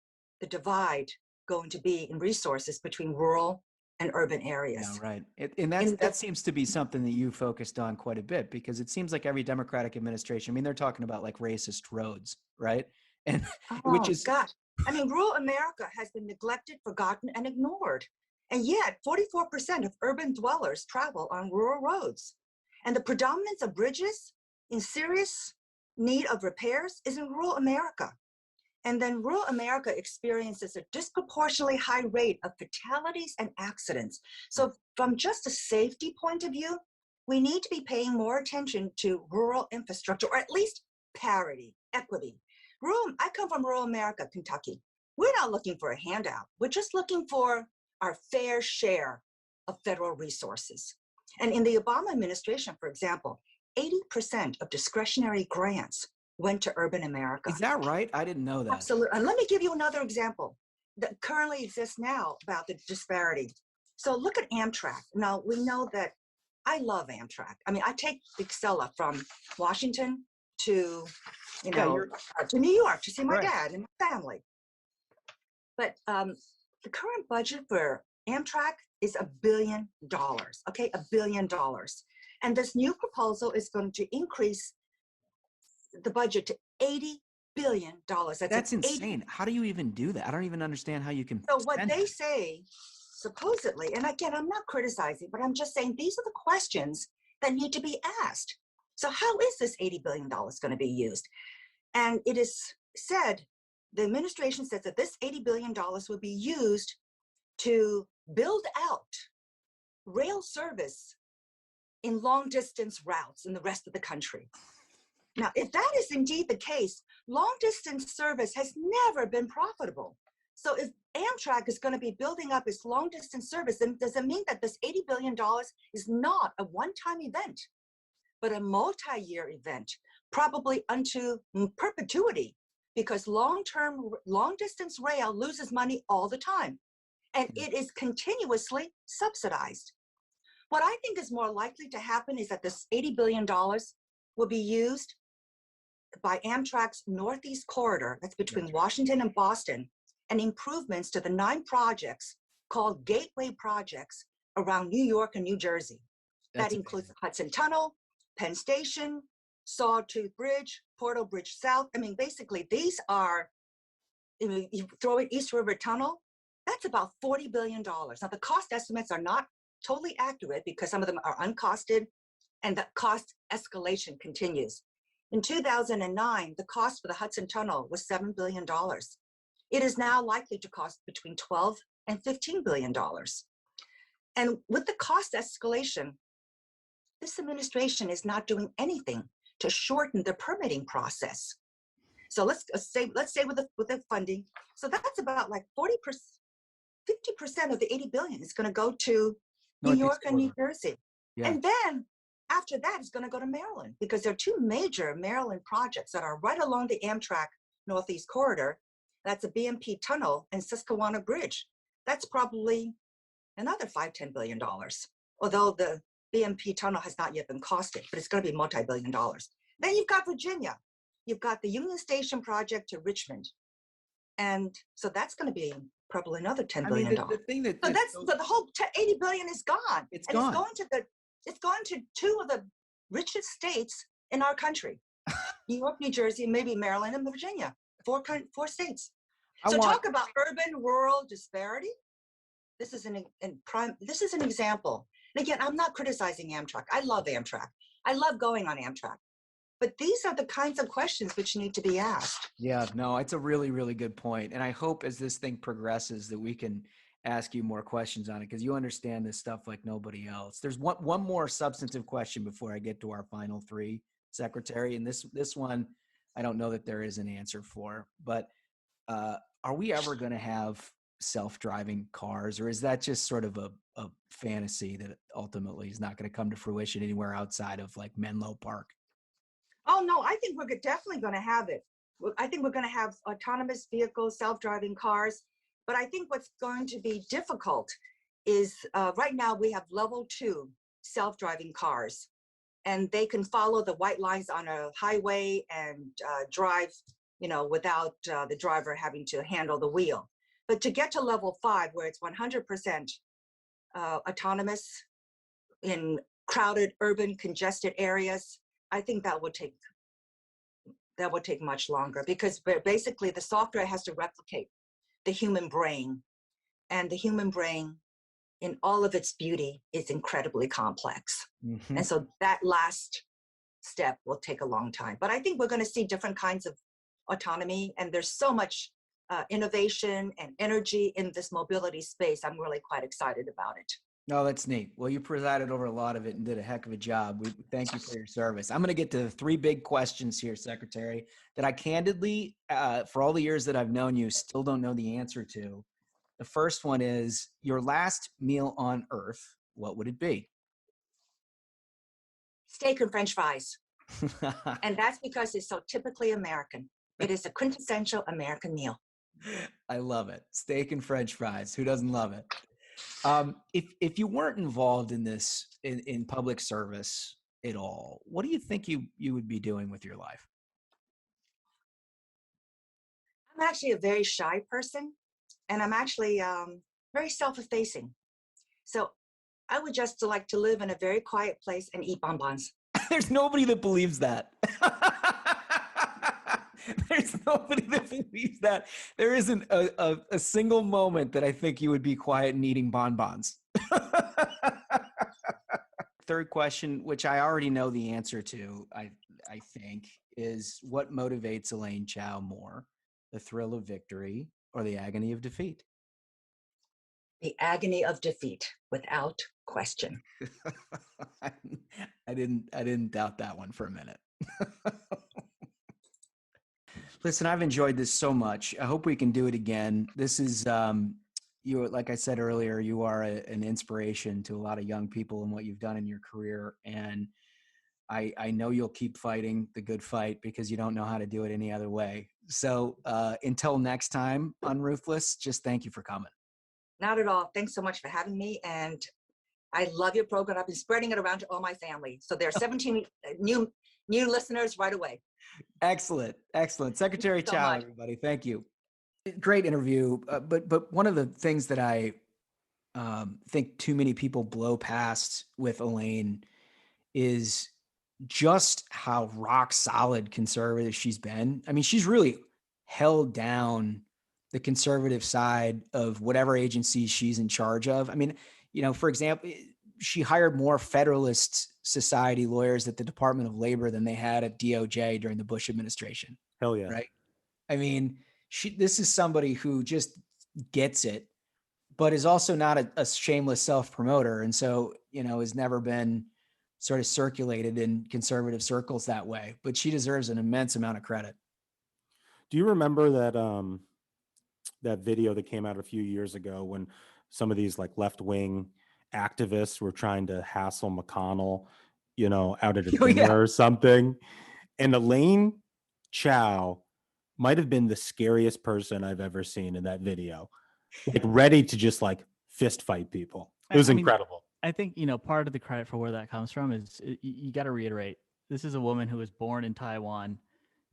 the divide going to be in resources between rural and urban areas? Yeah, right. And that seems to be something that you focused on quite a bit, because it seems like every Democratic administration, I mean, they're talking about like racist roads, right? And which is, God, I mean, rural America has been neglected, forgotten, and ignored. And yet 44% of urban dwellers travel on rural roads. And the predominance of bridges in serious need of repairs is in rural America. And then rural America experiences a disproportionately high rate of fatalities and accidents. So from just a safety point of view, we need to be paying more attention to rural infrastructure, or at least parity, equity. I come from rural America, Kentucky. We're not looking for a handout. We're just looking for our fair share of federal resources. And in the Obama administration, for example, 80% of discretionary grants went to urban America. Is that right? I didn't know that. Absolutely. And let me give you another example that currently exists now about the disparity. So look at Amtrak. Now, we know that I love Amtrak. I mean, I take the Excella from Washington to, to New York to see my dad and my family. But the current budget for Amtrak is $1 billion, okay? $1 billion. And this new proposal is going to increase the budget to $80 billion. That's insane. How do you even do that? I don't even understand how you can. So what they say, supposedly, and again, I'm not criticizing, but I'm just saying these are the questions that need to be asked. So how is this $80 billion going to be used? And it is said, the administration says that this $80 billion will be used to build out rail service in long distance routes in the rest of the country. Now, if that is indeed the case, long distance service has never been profitable. So if Amtrak is going to be building up its long distance service, then does it mean that this $80 billion is not a one-time event, but a multi-year event, probably unto perpetuity, because long distance rail loses money all the time, and it is continuously subsidized. What I think is more likely to happen is that this $80 billion will be used by Amtrak's Northeast Corridor, that's between Washington and Boston, and improvements to the 9 projects called Gateway projects around New York and New Jersey. That includes the Hudson Tunnel, Penn Station, Sawtooth Bridge, Portal Bridge South. I mean, basically, these are, you throw in East River Tunnel, that's about $40 billion. Now, the cost estimates are not totally accurate because some of them are uncosted, and the cost escalation continues. In 2009, the cost for the Hudson Tunnel was $7 billion. It is now likely to cost between $12 and $15 billion. And with the cost escalation, this administration is not doing anything to shorten the permitting process. So let's say with the funding. So that's about like 50% of the $80 billion is going to go to New York and New Jersey. Yeah. And then after that, it's going to go to Maryland, because there are 2 major Maryland projects that are right along the Amtrak Northeast Corridor. That's a BMP tunnel and Susquehanna Bridge. That's probably another $5-10 billion, although the BMP tunnel has not yet been costed, but it's going to be multi-billion dollars. Then you've got Virginia. You've got the Union Station project to Richmond. And so that's going to be probably another $10 billion. The thing that So the whole $80 billion is gone. It's and gone. It's gone to 2 of the richest states in our country: New York, New Jersey, maybe Maryland and Virginia. 4 states. Talk about urban-rural disparity. This is an example. And again, I'm not criticizing Amtrak. I love Amtrak. I love going on Amtrak. But these are the kinds of questions which need to be asked. Yeah, no, it's a really, really good point. And I hope as this thing progresses that we can ask you more questions on it, because you understand this stuff like nobody else. There's one more substantive question before I get to our final 3, Secretary. And this one, I don't know that there is an answer for, but are we ever going to have self-driving cars, or is that just sort of a fantasy that ultimately is not going to come to fruition anywhere outside of like Menlo Park? Oh, no, I think we're definitely going to have it. I think we're going to have autonomous vehicles, self-driving cars. But I think what's going to be difficult is right now we have level 2 self-driving cars, and they can follow the white lines on a highway and drive, without the driver having to handle the wheel. But to get to level 5, where it's 100% autonomous in crowded, urban, congested areas, I think that would take much longer, because basically the software has to replicate the human brain, and the human brain in all of its beauty is incredibly complex. Mm-hmm. And so that last step will take a long time. But I think we're going to see different kinds of autonomy, and there's so much innovation and energy in this mobility space. I'm really quite excited about it. No, that's neat. Well, you presided over a lot of it and did a heck of a job. We thank you for your service. I'm going to get to the 3 big questions here, Secretary, that I candidly, for all the years that I've known you, still don't know the answer to. The first one is, your last meal on Earth, what would it be? Steak and French fries. And that's because it's so typically American. It is a quintessential American meal. I love it. Steak and French fries. Who doesn't love it? If you weren't involved in this, in public service at all, what do you think you would be doing with your life? I'm actually a very shy person, and I'm actually very self-effacing. So I would just like to live in a very quiet place and eat bonbons. There's nobody that believes that. There's nobody that believes that. There isn't a single moment that I think you would be quiet and eating bonbons. Third question, which I already know the answer to, I think, is what motivates Elaine Chao more, the thrill of victory or the agony of defeat? The agony of defeat, without question. I didn't doubt that one for a minute. Listen, I've enjoyed this so much. I hope we can do it again. This is, you, like I said earlier, you are an inspiration to a lot of young people in what you've done in your career. And I know you'll keep fighting the good fight because you don't know how to do it any other way. So until next time on Ruthless, just thank you for coming. Not at all. Thanks so much for having me. And I love your program. I've been spreading it around to all my family. So there are 17 new listeners right away. Excellent. Excellent. Secretary so Chao, much. everybody. Thank you. Great interview. But one of the things that I think too many people blow past with Elaine is just how rock solid conservative she's been. I mean, she's really held down the conservative side of whatever agency she's in charge of. I mean, you know, for example, she hired more Federalist Society lawyers at the Department of Labor than they had at DOJ during the Bush administration. Hell yeah. Right. I mean, this is somebody who just gets it, but is also not a shameless self-promoter. And so, you know, has never been sort of circulated in conservative circles that way, but she deserves an immense amount of credit. Do you remember that that video that came out a few years ago when some of these like left-wing activists were trying to hassle McConnell, you know, out at a dinner or something? And Elaine Chao might have been the scariest person I've ever seen in that video, like ready to just like fist fight people. It was incredible. I think, you know, part of the credit for where that comes from is you got to reiterate, this is a woman who was born in Taiwan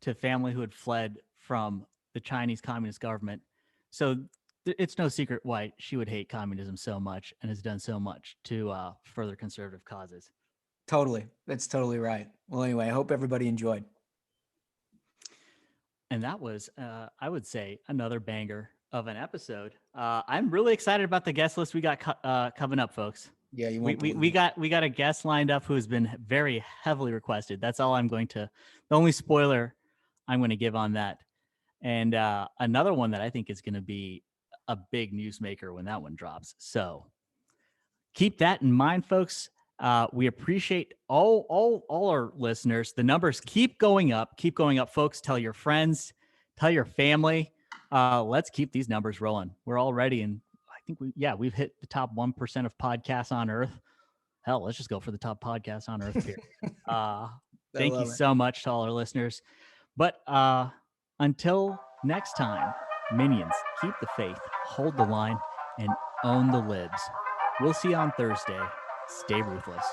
to a family who had fled from the Chinese Communist government. So it's no secret why she would hate communism so much and has done so much to further conservative causes. Totally. That's totally right. Well, anyway, I hope everybody enjoyed. And that was, I would say, another banger of an episode. I'm really excited about the guest list we got coming up, folks. Yeah, we got a guest lined up who has been very heavily requested. That's all I'm going to. The only spoiler I'm going to give on that, and another one that I think is going to be a big newsmaker when that one drops. So keep that in mind, folks. We appreciate all our listeners. The numbers keep going up, folks. Tell your friends, tell your family. Let's keep these numbers rolling. We're already in. I think we've hit the top 1% of podcasts on Earth. Hell, let's just go for the top podcast on Earth here. Thank you so much to all our listeners. But until next time, minions, keep the faith, hold the line, and own the libs. We'll see you on Thursday. Stay ruthless.